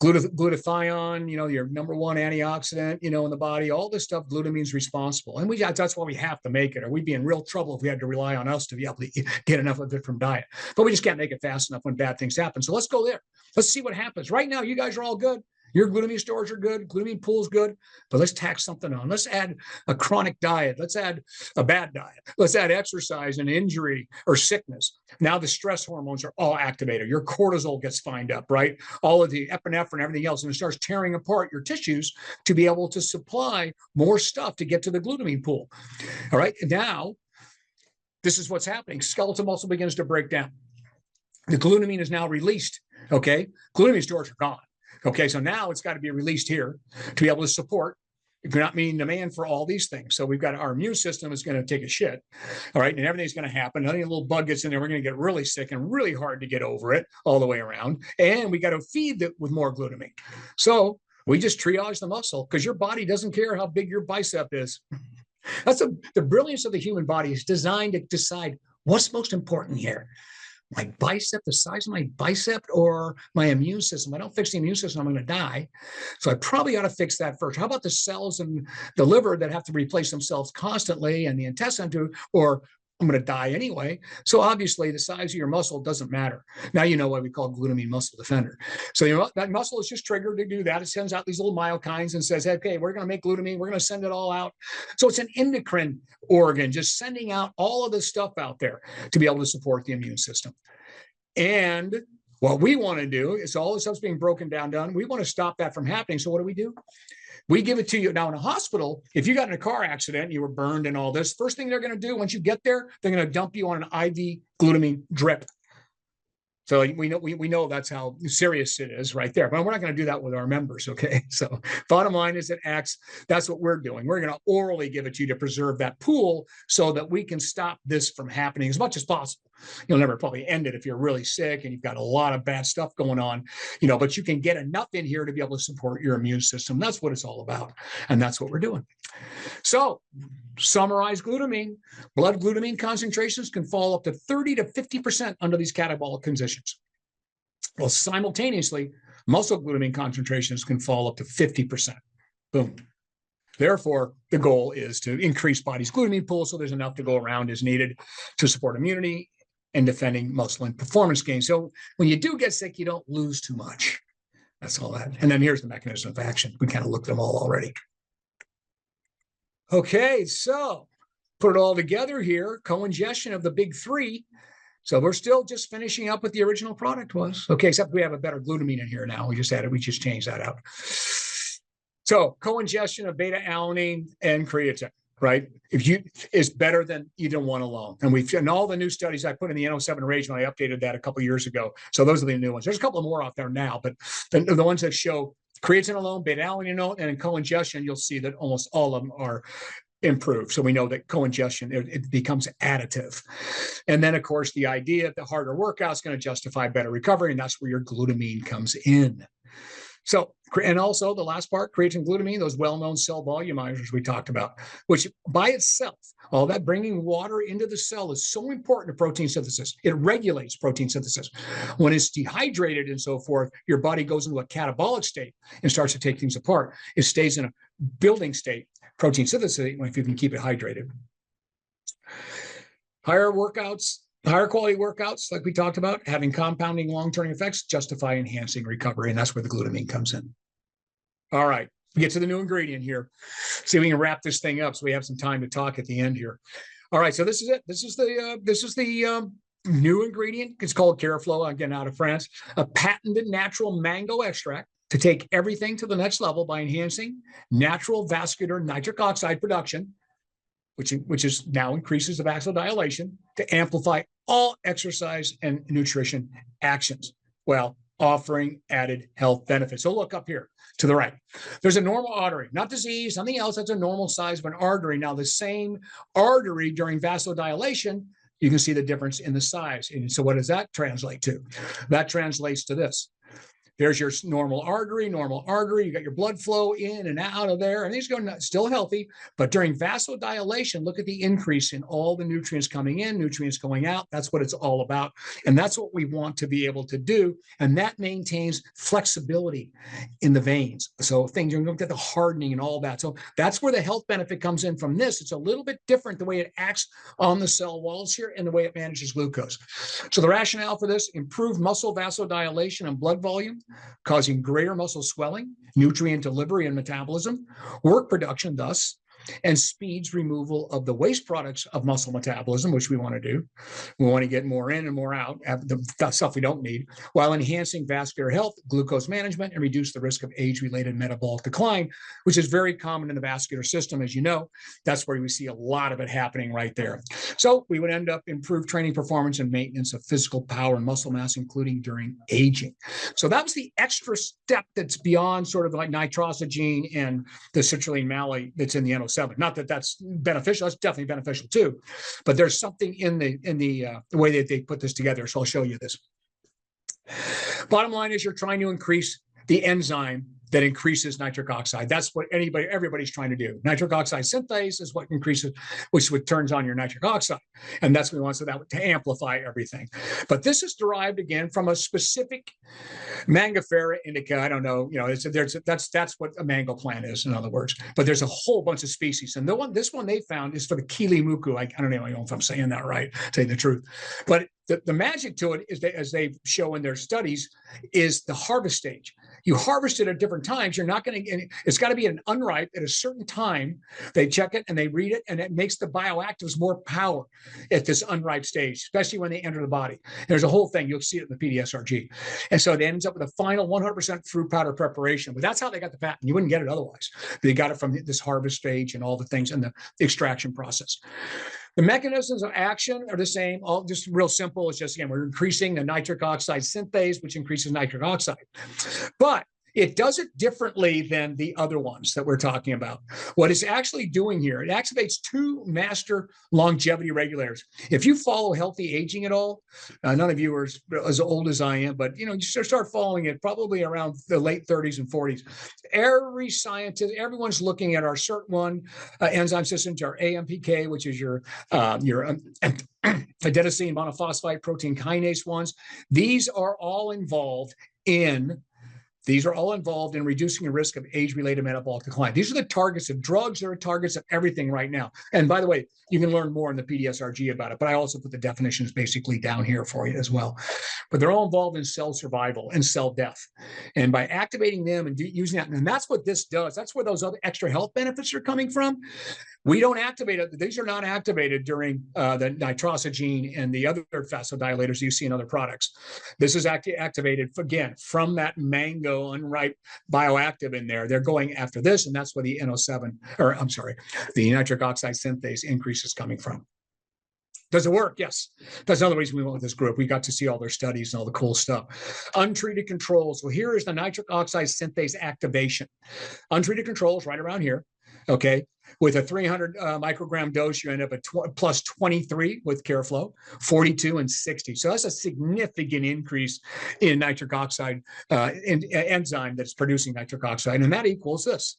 Glutathione, your number one antioxidant, in the body, all this stuff, glutamine's responsible. And that's why we have to make it, or we'd be in real trouble if we had to rely on us to be able to get enough of it from diet. But we just can't make it fast enough when bad things happen. So let's go there. Let's see what happens. Right now, you guys are all good. Your glutamine stores are good. Glutamine pool's good. But let's tack something on. Let's add a chronic diet. Let's add a bad diet. Let's add exercise and injury or sickness. Now the stress hormones are all activated. Your cortisol gets fined up, right? All of the epinephrine and everything else, and it starts tearing apart your tissues to be able to supply more stuff to get to the glutamine pool. All right. And now, this is what's happening. Skeletal muscle begins to break down. The glutamine is now released. Okay. Glutamine stores are gone. Okay, so now it's got to be released here to be able to support, if you're not meeting demand for all these things. So we've got our immune system is going to take a shit, all right, and everything's going to happen. Any little bug gets in there, we're going to get really sick and really hard to get over it all the way around. And we got to feed it with more glutamine. So we just triage the muscle because your body doesn't care how big your bicep is. That's the brilliance of the human body is designed to decide what's most important here. My bicep, the size of my bicep, or my immune system. If I don't fix the immune system, I'm going to die. So I probably ought to fix that first. How about the cells in the liver that have to replace themselves constantly, and the intestine too, or I'm going to die anyway. So obviously the size of your muscle doesn't matter. Now you know why we call glutamine muscle defender. So that muscle is just triggered to do that. It sends out these little myokines and says, okay, we're going to make glutamine. We're going to send it all out. So it's an endocrine organ, just sending out all of this stuff out there to be able to support the immune system. And what we want to do is all this stuff's being broken down. We want to stop that from happening. So what do? We give it to you. Now in a hospital, if you got in a car accident, you were burned and all this, first thing they're going to do once you get there, they're going to dump you on an IV glutamine drip. So we know that's how serious it is right there. But we're not going to do that with our members, okay? So bottom line is it acts, that's what we're doing. We're going to orally give it to you to preserve that pool so that we can stop this from happening as much as possible. You'll never probably end it if you're really sick and you've got a lot of bad stuff going on, but you can get enough in here to be able to support your immune system. That's what it's all about. And that's what we're doing. So summarize glutamine. Blood glutamine concentrations can fall up to 30 to 50% under these catabolic conditions. Well, simultaneously, muscle glutamine concentrations can fall up to 50%. Boom. Therefore, the goal is to increase body's glutamine pool so there's enough to go around as needed to support immunity and defending muscle and performance gains. So when you do get sick, you don't lose too much. That's all that. And then here's the mechanism of action. We kind of looked at them all already. Okay, so put it all together here, co-ingestion of the big three. So we're still just finishing up what the original product was. Okay, except we have a better glutamine in here now. We just changed that out. So co-ingestion of beta-alanine and creatine, right? Is better than either one alone. And all the new studies I put in the N07 Rage when I updated that a couple of years ago. So those are the new ones. There's a couple more out there now, but the ones that show creatine alone, beta-alanine alone, and in co-ingestion, you'll see that almost all of them are improved. So we know that co-ingestion, it becomes additive. And then, of course, the idea that the harder workout is going to justify better recovery, and that's where your glutamine comes in. So, and also the last part, creatine glutamine, those well-known cell volumizers we talked about, which by itself, all that bringing water into the cell is so important to protein synthesis. It regulates protein synthesis. When it's dehydrated and so forth, your body goes into a catabolic state and starts to take things apart. It stays in a building state, protein synthesis, if you can keep it hydrated. Higher quality workouts, like we talked about, having compounding long-term effects, justify enhancing recovery, and that's where the glutamine comes in. All right, we get to the new ingredient here. See if we can wrap this thing up so we have some time to talk at the end here. All right, so this is it. This is the new ingredient. It's called Careflow, again, out of France, a patented natural mango extract to take everything to the next level by enhancing natural vascular nitric oxide production, which is now increases the vasodilation to amplify all exercise and nutrition actions, while offering added health benefits. So look up here to the right. There's a normal artery, not disease, nothing else. That's a normal size of an artery. Now, the same artery during vasodilation, you can see the difference in the size. And so what does that translate to? That translates to this. There's your normal artery. You got your blood flow in and out of there, and these go still healthy. But during vasodilation, look at the increase in all the nutrients coming in, nutrients going out. That's what it's all about. And that's what we want to be able to do. And that maintains flexibility in the veins. So things, you're going to get the hardening and all that. So that's where the health benefit comes in from this. It's a little bit different the way it acts on the cell walls here and the way it manages glucose. So the rationale for this: improved muscle vasodilation and blood volume, causing greater muscle swelling, nutrient delivery and metabolism, work production thus, and speeds removal of the waste products of muscle metabolism, which we want to do. We want to get more in and more out, the stuff we don't need, while enhancing vascular health, glucose management, and reduce the risk of age-related metabolic decline, which is very common in the vascular system, as you know. That's where we see a lot of it happening right there. So we would end up improved training performance and maintenance of physical power and muscle mass, including during aging. So that was the extra step that's beyond sort of like nitrosogene and the citrulline malate that's in the NO7. Not that that's beneficial. That's definitely beneficial too, but there's something in the way that they put this together. So I'll show you this. Bottom line is, you're trying to increase the enzyme that increases nitric oxide. That's what everybody's trying to do. Nitric oxide synthase is what increases, which turns on your nitric oxide. And that's what we want, so that to amplify everything. But this is derived again from a specific Mangifera indica. I don't know, that's what a mango plant is, in other words. But there's a whole bunch of species. And this one they found is for the Kilimuku. I don't know if I'm saying that right, to tell you the truth. But the magic to it is that, as they show in their studies, is the harvest stage. You harvest it at different times. You're not going to, it's got to be an unripe at a certain time. They check it and they read it, and it makes the bioactives more power at this unripe stage, especially when they enter the body. There's a whole thing. You'll see it in the PDSRG. And so it ends up with a final 100% fruit powder preparation. But that's how they got the patent. You wouldn't get it otherwise. They got it from this harvest stage and all the things in the extraction process. The mechanisms of action are the same, all just real simple. It's just, again, we're increasing the nitric oxide synthase, which increases nitric oxide. But it does it differently than the other ones that we're talking about. What it's actually doing here, it activates two master longevity regulators. If you follow healthy aging at all, none of you are as old as I am, but you start following it probably around the late 30s and 40s. Every scientist, everyone's looking at our SIRT1 enzyme systems, our AMPK, which is your adenosine monophosphate protein kinase ones. These are all involved in reducing the risk of age-related metabolic decline. These are the targets of drugs. They're targets of everything right now. And by the way, you can learn more in the PDSRG about it, but I also put the definitions basically down here for you as well. But they're all involved in cell survival and cell death. And by activating them and using that, and that's what this does. That's where those other extra health benefits are coming from. We don't activate it. These are not activated during the nitrosogene and the other vasodilators you see in other products. This is activated, again, from that mango unripe bioactive in there. They're going after this, and that's where the the nitric oxide synthase increase is coming from. Does it work? Yes. That's another reason we went with this group. We got to see all their studies and all the cool stuff. Untreated controls. Well, here is the nitric oxide synthase activation. Untreated controls right around here. Okay. With a 300 microgram dose, you end up at plus 23 with Careflow, 42 and 60. So that's a significant increase in nitric oxide enzyme that's producing nitric oxide. And that equals this.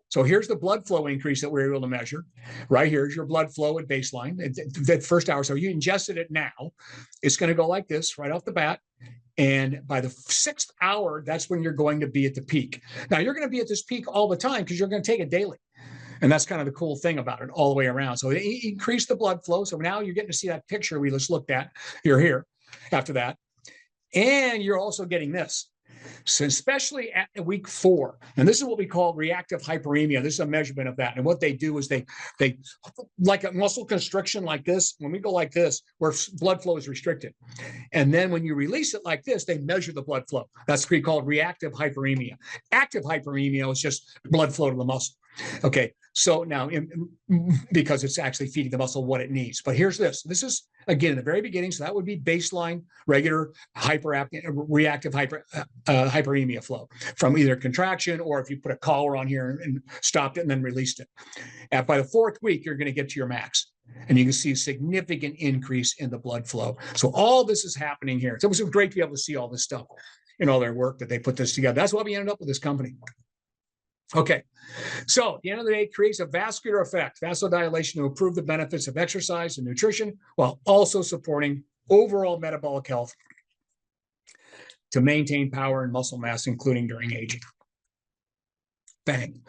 So here's the blood flow increase that we're able to measure. Right here is your blood flow at baseline, that first hour. So you ingested it now. It's going to go like this right off the bat. And by the 6th hour, that's when you're going to be at the peak. Now, you're going to be at this peak all the time because you're going to take it daily. And that's kind of the cool thing about it all the way around. So it increased the blood flow. So now you're getting to see that picture we just looked at. You're here after that. And you're also getting this. So especially at week 4, and this is what we call reactive hyperemia. This is a measurement of that. And what they do is they like a muscle constriction like this. When we go like this, where blood flow is restricted. And then when you release it like this, they measure the blood flow. That's called reactive hyperemia. Active hyperemia is just blood flow to the muscle. Okay, so now, because it's actually feeding the muscle what it needs. But here's this. This is, again, in the very beginning, so that would be baseline, regular, reactive hyperemia flow from either contraction, or if you put a collar on here and stopped it and then released it. And by the 4th week, you're going to get to your max. And you can see a significant increase in the blood flow. So all this is happening here. So it was great to be able to see all this stuff. in all their work that they put this together. That's why we ended up with this company. Okay, so at the end of the day, it creates a vascular effect, vasodilation, to improve the benefits of exercise and nutrition while also supporting overall metabolic health to maintain power and muscle mass, including during aging. Bang.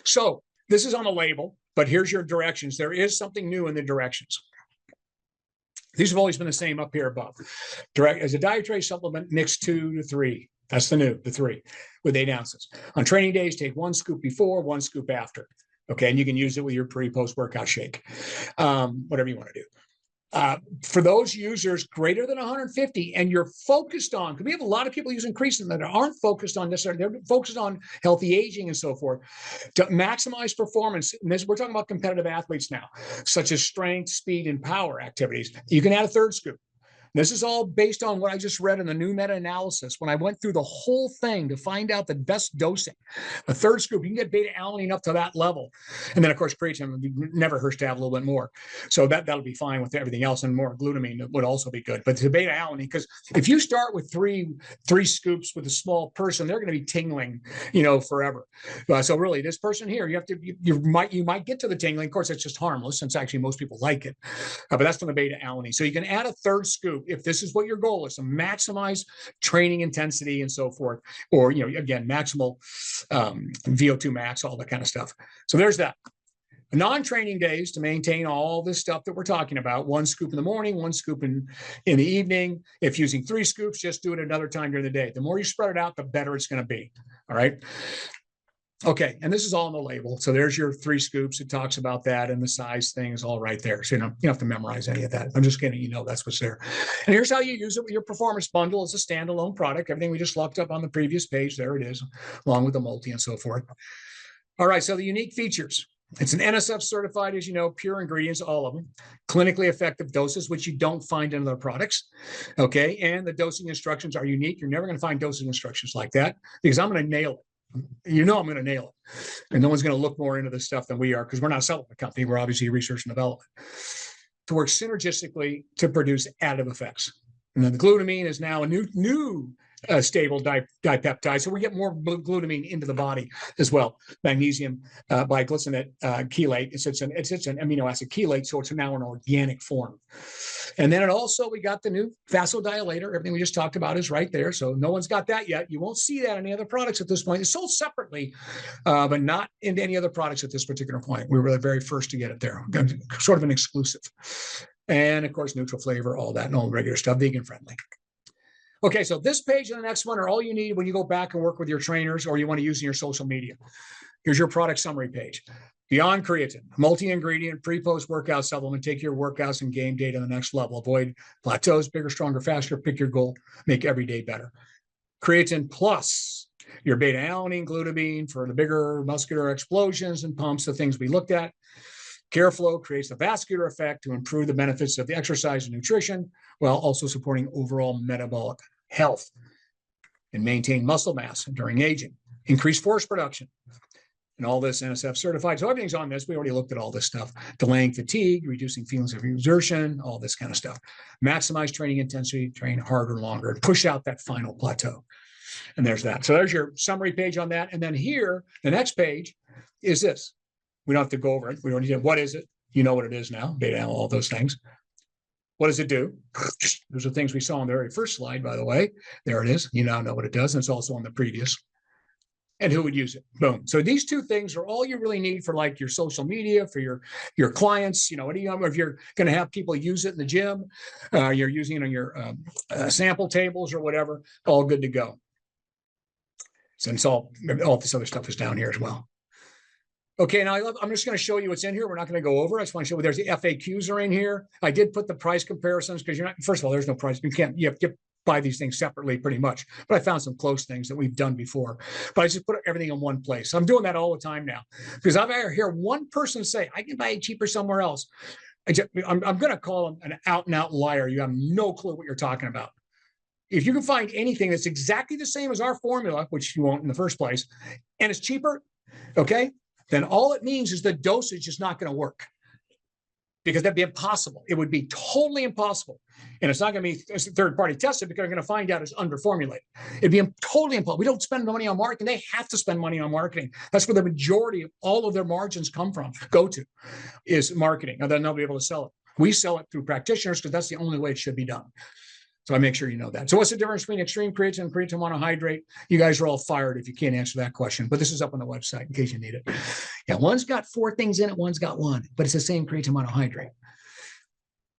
So this is on the label, but here's your directions. There is something new in the directions. These have always been the same up here above. As a dietary supplement, mix 2 to 3. That's the 3 with 8 ounces. On training days, take 1 scoop before, 1 scoop after. Okay, and you can use it with your pre-post workout shake, whatever you want to do. For those users greater than 150, and you're focused on, because we have a lot of people using Creatine that aren't focused on this, they're focused on healthy aging and so forth, to maximize performance. And this, we're talking about competitive athletes now, such as strength, speed, and power activities. You can add a 3rd scoop. This is all based on what I just read in the new meta-analysis. When I went through the whole thing to find out the best dosing, a 3rd scoop, you can get beta-alanine up to that level. And then, of course, creatine never hurts to have a little bit more. So that'll be fine with everything else, and more glutamine would also be good. But the beta-alanine, because if you start with three scoops with a small person, they're going to be tingling, forever. So really, this person here, you might get to the tingling. Of course, it's just harmless, since actually most people like it. But that's from the beta-alanine. So you can add a 3rd scoop if this is what your goal is, to maximize training intensity and so forth, or, again, maximal VO2 max, all that kind of stuff. So there's that. Non-training days, to maintain all this stuff that we're talking about, 1 scoop in the morning, 1 scoop in the evening. If using 3 scoops, just do it another time during the day. The more you spread it out, the better it's going to be. All right. Okay, and this is all on the label. So there's your 3 scoops. It talks about that, and the size thing is all right there. So you don't have to memorize any of that. I'm just kidding. That's what's there. And here's how you use it with your performance bundle as a standalone product. Everything we just looked up on the previous page, there it is, along with the multi and so forth. All right, so the unique features. It's an NSF certified, as you know, pure ingredients, all of them. Clinically effective doses, which you don't find in other products. Okay, and the dosing instructions are unique. You're never going to find dosing instructions like that, because I'm going to nail it. I'm going to nail it. And no one's going to look more into this stuff than we are, because we're not a supplement company. We're obviously research and development. To work synergistically to produce additive effects. And then the glutamine is now a new stable dipeptide. So we get more glutamine into the body as well. Magnesium biglycinate chelate. It's an amino acid chelate, so it's now an organic form. And then we got the new vasodilator. Everything we just talked about is right there. So no one's got that yet. You won't see that in any other products at this point. It's sold separately, but not in any other products at this particular point. We were the very first to get it there. Sort of an exclusive. And of course, neutral flavor, all that, and all the regular stuff, vegan friendly. Okay, so this page and the next one are all you need when you go back and work with your trainers, or you want to use in your social media. Here's your product summary page. Beyond Creatine, multi-ingredient pre-post workout supplement. Take your workouts and game day to the next level. Avoid plateaus, bigger, stronger, faster. Pick your goal. Make every day better. Creatine Plus, your beta-alanine, glutamine for the bigger muscular explosions and pumps, the things we looked at. Careflow creates a vascular effect to improve the benefits of the exercise and nutrition, while also supporting overall metabolic health and maintain muscle mass during aging. Increase force production. And all this NSF certified. So everything's on this. We already looked at all this stuff. Delaying fatigue, reducing feelings of exertion, all this kind of stuff. Maximize training intensity, train harder, longer, and push out that final plateau. And there's that. So there's your summary page on that. And then here, the next page is this. We don't have to go over it. We don't need to. What is it? You know what it is now. Beta, all those things. What does it do? Those are things we saw on the very first slide, by the way. There it is. You now know what it does. And it's also on the previous. And who would use it? Boom. So these 2 things are all you really need for like your social media, for your clients. If you're going to have people use it in the gym, you're using it on your sample tables or whatever, all good to go. Since all this other stuff is down here as well. Okay, now I'm just going to show you what's in here. We're not going to go over. I just want to show you there's the FAQs are in here. I did put the price comparisons because first of all, there's no price. You have to buy these things separately pretty much. But I found some close things that we've done before. But I just put everything in one place. I'm doing that all the time now because I've ever heard one person say, I can buy it cheaper somewhere else. I'm going to call him an out and out liar. You have no clue what you're talking about. If you can find anything that's exactly the same as our formula, which you won't in the first place, and it's cheaper, okay, then all it means is the dosage is not going to work. because that'd be impossible. It would be totally impossible. And it's not going to be third-party tested because they're going to find out it's underformulated. It'd be totally impossible. We don't spend money on marketing. They have to spend money on marketing. That's where the majority of all of their margins go to, is marketing. And then they'll be able to sell it. We sell it through practitioners because that's the only way it should be done. So I make sure you know that. So what's the difference between extreme creatine and creatine monohydrate? You guys are all fired if you can't answer that question, but this is up on the website in case you need it. Yeah, one's got 4 things in it, one's got 1, but it's the same creatine monohydrate.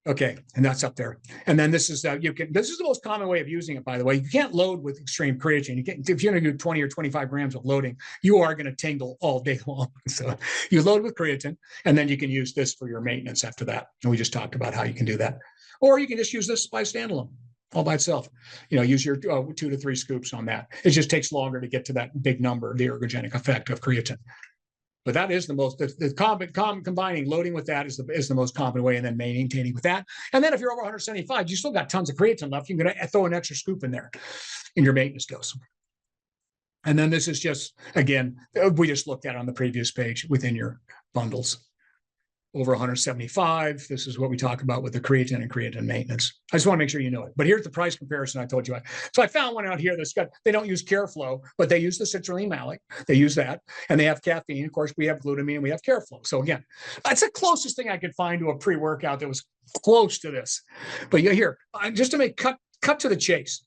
Okay, and that's up there. And then this is this is the most common way of using it, by the way. You can't load with extreme creatine. You can't, if you're going to do 20 or 25 grams of loading, you are going to tingle all day long. So you load with creatine, and then you can use this for your maintenance after that. And we just talked about how you can do that. Or you can just use this by standalone, all by itself. Use your 2 to 3 scoops on that. It just takes longer to get to that big number, the ergogenic effect of creatine. But that is the most, combining loading with that is the most common way, and then maintaining with that. And then if you're over 175, you still got tons of creatine left. You're going to throw an extra scoop in there in your maintenance dose. And then this is just, again, we just looked at on the previous page within your bundles. Over 175. This is what we talk about with the creatine and creatine maintenance. I just want to make sure you know it. But here's the price comparison I told you. So I found one out here that's got, they don't use Careflow, but they use the citrulline malic. They use that. And they have caffeine. Of course, we have glutamine and we have Careflow. So again, that's the closest thing I could find to a pre-workout that was close to this. But here, just to make cut to the chase.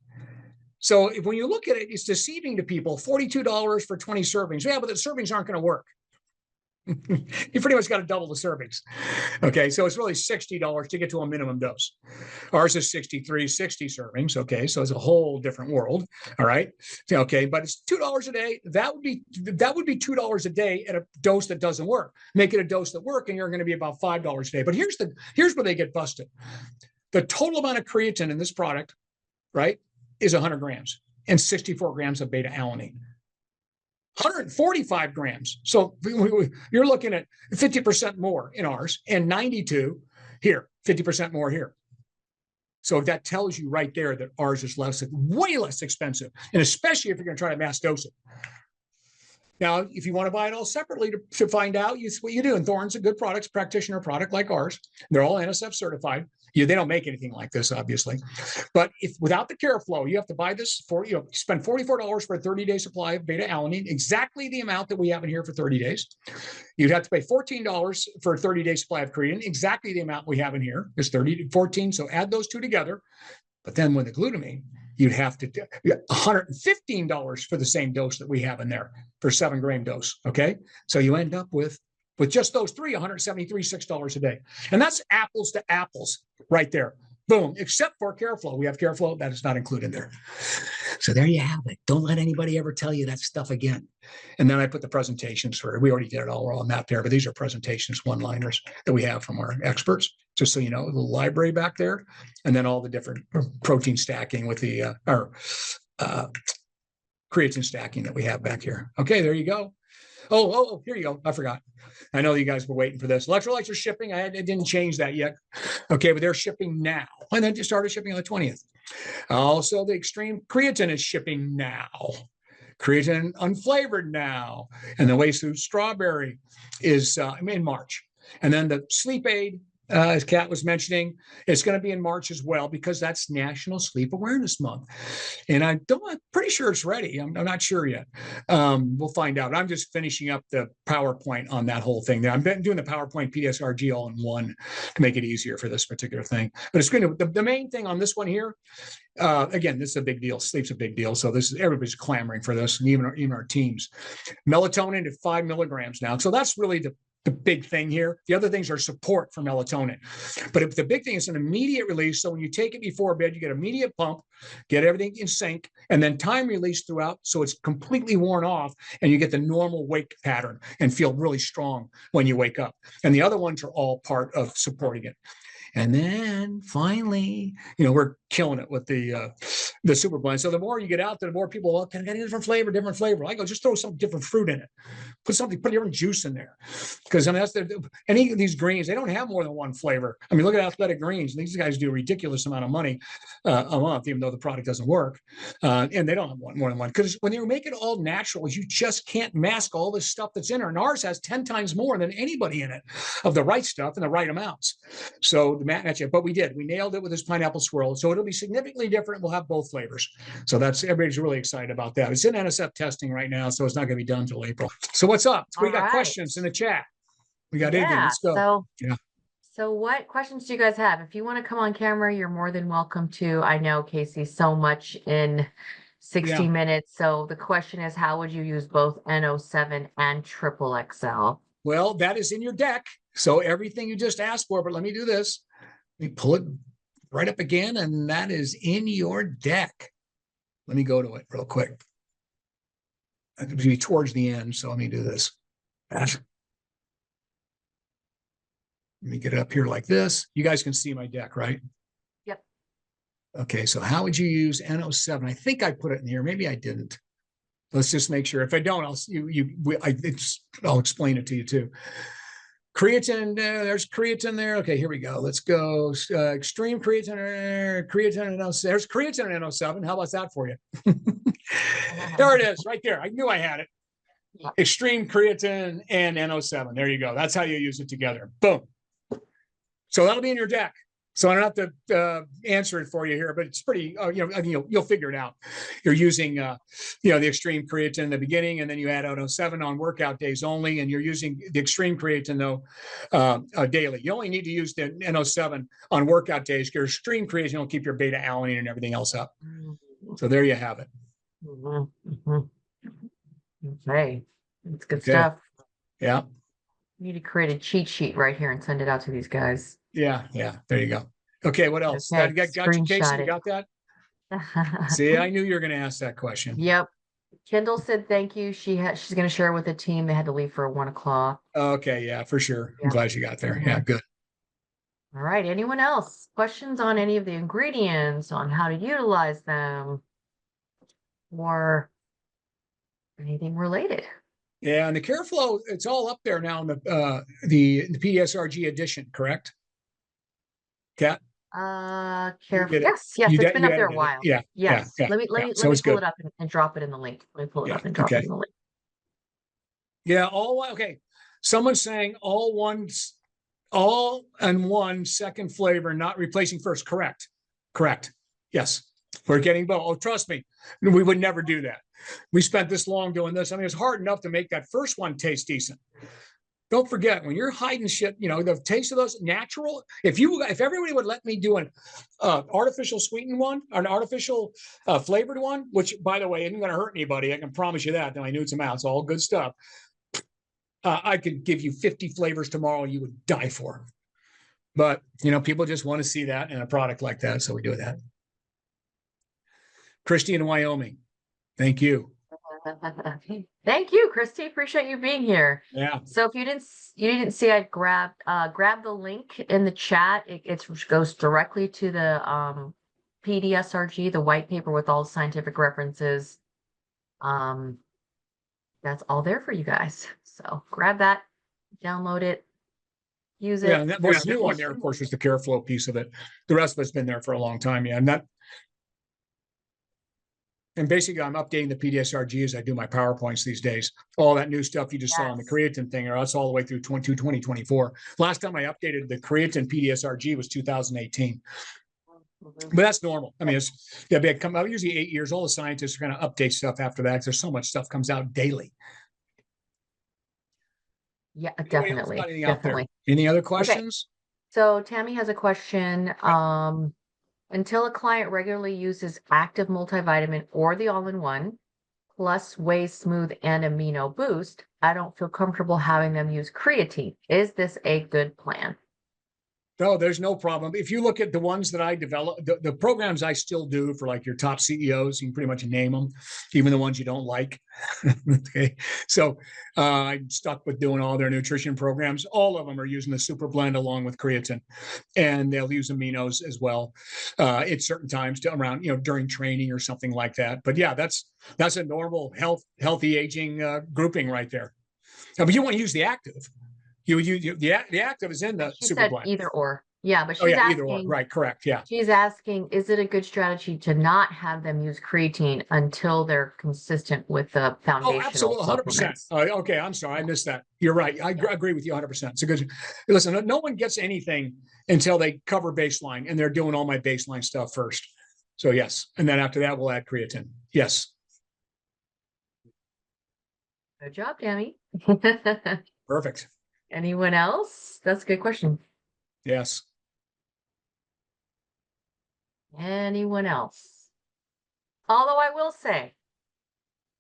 So when you look at it, it's deceiving to people. $42 for 20 servings. Yeah, but the servings aren't going to work. You pretty much got to double the servings. Okay, so it's really $60 to get to a minimum dose. Ours is 60 servings. Okay, so it's a whole different world. All right. Okay, but it's $2 a day. That would be $2 a day at a dose that doesn't work. Make it a dose that works, and you're going to be about $5 a day. But here's where they get busted. The total amount of creatine in this product, right, is 100 grams and 64 grams of beta-alanine. 145 grams. So you're looking at 50% more in ours, and 92 here, 50% more here. So that tells you right there that ours is way less expensive, and especially if you're going to try to mass dose it. Now, if you want to buy it all separately to find out, what you do. And Thorne's a good practitioner product like ours. They're all NSF certified. They don't make anything like this, obviously. But without the Careflow, you have to buy this for, spend $44 for a 30-day supply of beta-alanine, exactly the amount that we have in here for 30 days. You'd have to pay $14 for a 30-day supply of creatine, exactly the amount we have in here is 14. So add those two together. But then with the glutamine, you'd have to $115 for the same dose that we have in there for 7-gram dose. Okay. So you end up with just those three, $173, $6 a day. And that's apples to apples right there. Boom. Except for Careflow. We have Careflow that is not included there. So there you have it. Don't let anybody ever tell you that stuff again. And then I put the presentations for it. We already did it all on that there, but these are presentations, one-liners that we have from our experts, just so you know, the library back there, and then all the different protein stacking with the creatine stacking that we have back here. Okay, there you go. Oh, here you go. I forgot. I know you guys were waiting for this. Electrolytes are shipping. I didn't change that yet. Okay, but they're shipping now. And then just started shipping on the 20th. Also, the extreme creatine is shipping now. Creatine unflavored now. And the Way Through Strawberry is in March. And then the sleep aid, as Kat was mentioning, it's going to be in March as well, because that's National Sleep Awareness Month. And I'm pretty sure it's ready. I'm not sure yet. We'll find out. I'm just finishing up the PowerPoint on that whole thing there. I'm doing the PowerPoint PSRG all in one to make it easier for this particular thing. But it's going to, the main thing on this one here, again, this is a big deal. Sleep's a big deal. So everybody's clamoring for this, and even our teams. Melatonin at 5 milligrams now. So that's really the big thing here. The other things are support for melatonin. But the big thing is an immediate release. So when you take it before bed, you get immediate pump, get everything in sync, and then time release throughout. So it's completely worn off, and you get the normal wake pattern and feel really strong when you wake up. And the other ones are all part of supporting it. And then finally, we're killing it with the super blend. So the more you get out there, the more people, well, can I get a different flavor? I go, just throw some different fruit in it. Put different juice in there. Because that's any of these greens, they don't have more than one flavor. I mean, look at Athletic Greens. These guys do a ridiculous amount of money a month, even though the product doesn't work. And they don't have more than one. Because when you make it all natural, you just can't mask all this stuff that's in there. And ours has 10 times more than anybody in it of the right stuff and the right amounts. So but we nailed it with this pineapple swirl. So it'll be significantly different. We'll have both flavors. So everybody's really excited about that. It's in NSF testing right now, so it's not going to be done until April. So what's up? We got questions in the chat. We got anything. Let's go. So what questions do you guys have? If you want to come on camera, you're more than welcome to. I know, Casey, so much in 60 minutes. So the question is, how would you use both NO7 and XXXL? Well, that is in your deck. So everything you just asked for, but let me do this. Let me pull it right up again, and that is in your deck. Let me go to it real quick. It'll be towards the end, so let me do this. Let me get it up here like this. You guys can see my deck, right? Yep. Okay, so how would you use NO7? I think I put it in here. Maybe I didn't. Let's just make sure. If I don't, I'll explain it to you too. Creatine, there's creatine there. Okay, here we go. Let's go. Extreme creatine, creatine and NO7. There's creatine and NO7. How about that for you? There it is, right there. I knew I had it. Extreme creatine and NO7. There you go. That's how you use it together. Boom. So that'll be in your deck. So I don't have to answer it for you here, but it's pretty, you'll figure it out. You're using, the extreme creatine in the beginning, and then you add NO7 on workout days only, and you're using the extreme creatine, though, daily. You only need to use the NO7 on workout days. Your extreme creatine will keep your beta-alanine and everything else up. So there you have it. Okay. That's good stuff. Yeah. You need to create a cheat sheet right here and send it out to these guys. Yeah. There you go. Okay, what else? Okay, got you, Casey? You got that? See, I knew you were going to ask that question. Yep. Kendall said thank you. She's going to share with the team. They had to leave for 1 o'clock. Okay, yeah, for sure. I'm glad you got there. Yeah, good. All right. Anyone else? Questions on any of the ingredients, on how to utilize them, or anything related? Yeah, and the Careflow, it's all up there now in the PDSRG edition, correct? Kat? Careful. Yes, it's been up there a while. Yeah. Yes. Yeah. Let me pull it up and drop it in the link. Let me pull it up and drop it in the link. Yeah, okay. Someone's saying all in one second flavor, not replacing first. Correct. Yes. We're getting both. Oh, trust me, we would never do that. We spent this long doing this. I mean, it's hard enough to make that first one taste decent. Don't forget, when you're hiding shit, the taste of those natural. If everybody would let me do an artificial sweetened one or an artificial flavored one, which by the way isn't going to hurt anybody, I can promise you that. Then I knew it's all good stuff. I could give you 50 flavors tomorrow, you would die for them. But people just want to see that in a product like that, so we do that. Christy in Wyoming, thank you. Thank you, Christy. Appreciate you being here. Yeah. So if you didn't see, I grabbed the link in the chat. It goes directly to the PDSRG, the white paper with all the scientific references. That's all there for you guys. So grab that, download it, use it. Yeah, and what's new on there, of course, is the Careflow piece of it. The rest of it's been there for a long time. Yeah, and basically, I'm updating the PDSRG as I do my PowerPoints these days. All that new stuff you just saw on the creatine thing, or that's all the way through 2024. Last time I updated the creatine PDSRG was 2018. But that's normal. I mean, usually 8 years. All the scientists are going to update stuff after that because there's so much stuff comes out daily. Yeah, definitely. Any other questions? Okay. So Tammy has a question. Until a client regularly uses active multivitamin or the all-in-one, plus Whey Smooth and Amino Boost, I don't feel comfortable having them use creatine. Is this a good plan? No, there's no problem. If you look at the ones that I develop, the programs I still do for like your top CEOs, you can pretty much name them, even the ones you don't like. Okay. So I'm stuck with doing all their nutrition programs. All of them are using the super blend along with creatine, and they'll use aminos as well at certain times to around, during training or something like that. But yeah, that's a normal healthy aging grouping right there. But you want to use the active. The active is in the She super said blend. either or. Yeah, but Oh she's yeah, either or. asking, Right, correct. Yeah. she's asking, is it a good strategy to not have them use creatine until they're consistent with the Oh, foundational absolutely, 100%. supplements? Okay, I'm sorry, I missed that. You're right. I Yeah. agree with you 100%. It's a good. Listen, no one gets anything until they cover baseline, and they're doing all my baseline stuff first. So yes, and then after that, we'll add creatine. Yes. Good job, Tammy. Perfect. Anyone else? That's a good question. Yes. Anyone else? Although I will say,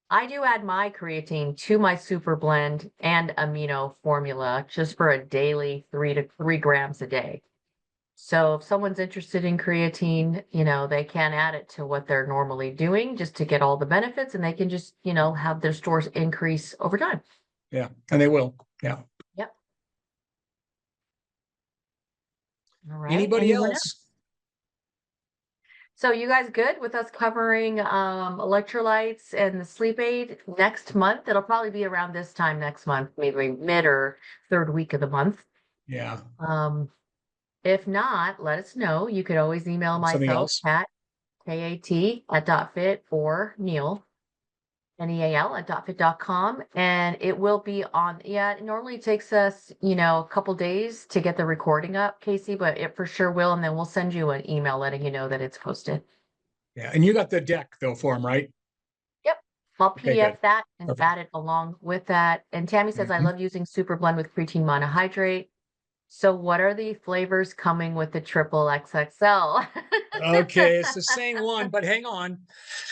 I do add my creatine to my super blend and amino formula just for a daily 3 grams a day. So if someone's interested in creatine, they can add it to what they're normally doing just to get all the benefits, and they can just, have their stores increase over time. Yeah, and they will. Yeah. Yep. All right. Anybody Anyone else? So you guys good with us covering electrolytes and the sleep aid next month? It'll probably be around this time next month, maybe mid or third week of the month. Yeah. If not, let us know. You could always email Something myself, else? Kat, K-A-T, at dotFIT, or Neal, Neal, at dotFIT.com. And it will be on, it normally takes us, a couple days to get the recording up, Casey, but it for sure will. And then we'll send you an email letting you know that it's posted. Yeah, and you got the deck though for them, right? Yep. I'll Okay, PDF good. that and Perfect. add it along with that. And Tammy says, I Mhm. love using super blend with creatine monohydrate. So what are the flavors coming with the triple XXL? Okay, it's the same one, but hang on.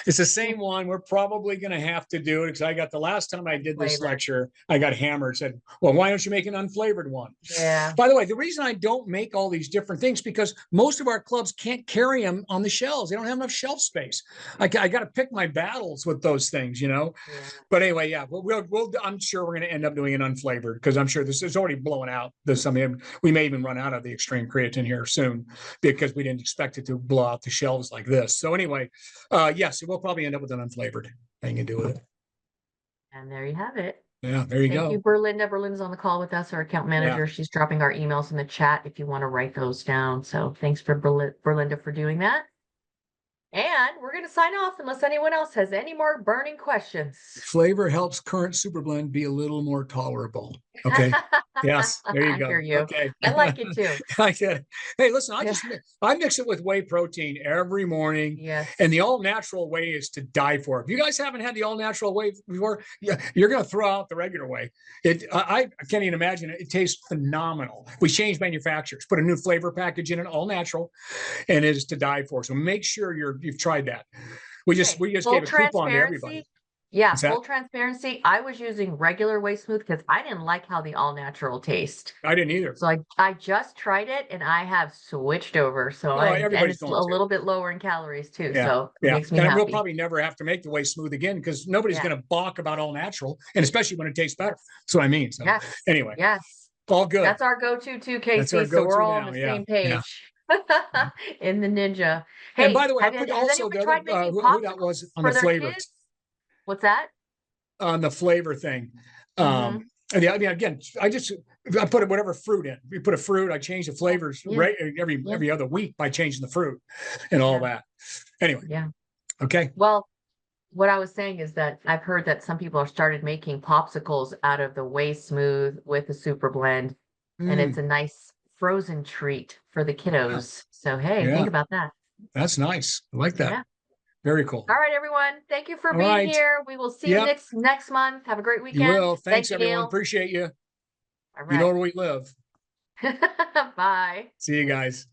It's the same one. We're probably going to have to do it because I got the last time I did this Unflavored. lecture, I got hammered. Said, well, why don't you make an unflavored one? Yeah. By the way, the reason I don't make all these different things because most of our clubs can't carry them on the shelves. They don't have enough shelf space. I got to pick my battles with those things, Yeah. But anyway, yeah, I'm sure we're going to end up doing an unflavored because I'm sure this is already blowing out. We may even run out of the extreme creatine here soon because we didn't expect it to blow out the shelves like this. So anyway, yes, we'll probably end up with an unflavored thing to do with it. And there you have it. Yeah, there you Thank go. you, Berlinda. Berlinda's on the call with us, our account manager. She's dropping our emails in the chat if you want to write those down. So thanks for Berlinda for doing that. And we're going to sign off unless anyone else has any more burning questions. Flavor helps current super blend be a little more tolerable. Okay. Yes, there you I go. hear you. Okay. I like it too. I get it. Hey, listen, I mix it with whey protein every morning. Yes. And the all natural whey is to die for. If you guys haven't had the all natural whey before, you're going to throw out the regular whey. I can't even imagine it. It tastes phenomenal. We changed manufacturers, put a new flavor package in it, all natural, and it is to die for. So make sure you've tried that. We just gave a coupon to everybody. Yeah, full transparency. I was using regular Whey Smooth because I didn't like how the all natural taste. I didn't either. So I just tried it and I have switched over. So and it's a little bit lower in calories too. Yeah. So it makes me happy. happy. We'll probably never have to make the Whey Smooth again because nobody's going to balk about all natural, and especially when it tastes better. That's what I mean. So anyway, all good. That's our go-to too, Casey. So we're all on the same page. In the Ninja. Hey, and by the way, I has put also anyone tried making who that was on the flavors. What's that? On the flavor thing. And I mean, again, I put whatever fruit in. We put a fruit. I change the flavors every other week by changing the fruit and all that. Anyway. Yeah. Okay. Well, what I was saying is that I've heard that some people have started making popsicles out of the Whey Smooth with the super blend, and it's a nice frozen treat for the kiddos. So hey, think about that. That's nice. I like that. Yeah. Very cool. All right, everyone. Thank you for being here. We will see you next month. Have a great weekend. You will. Thanks, everyone. Appreciate you. All right. You know where we live. Bye. See you guys.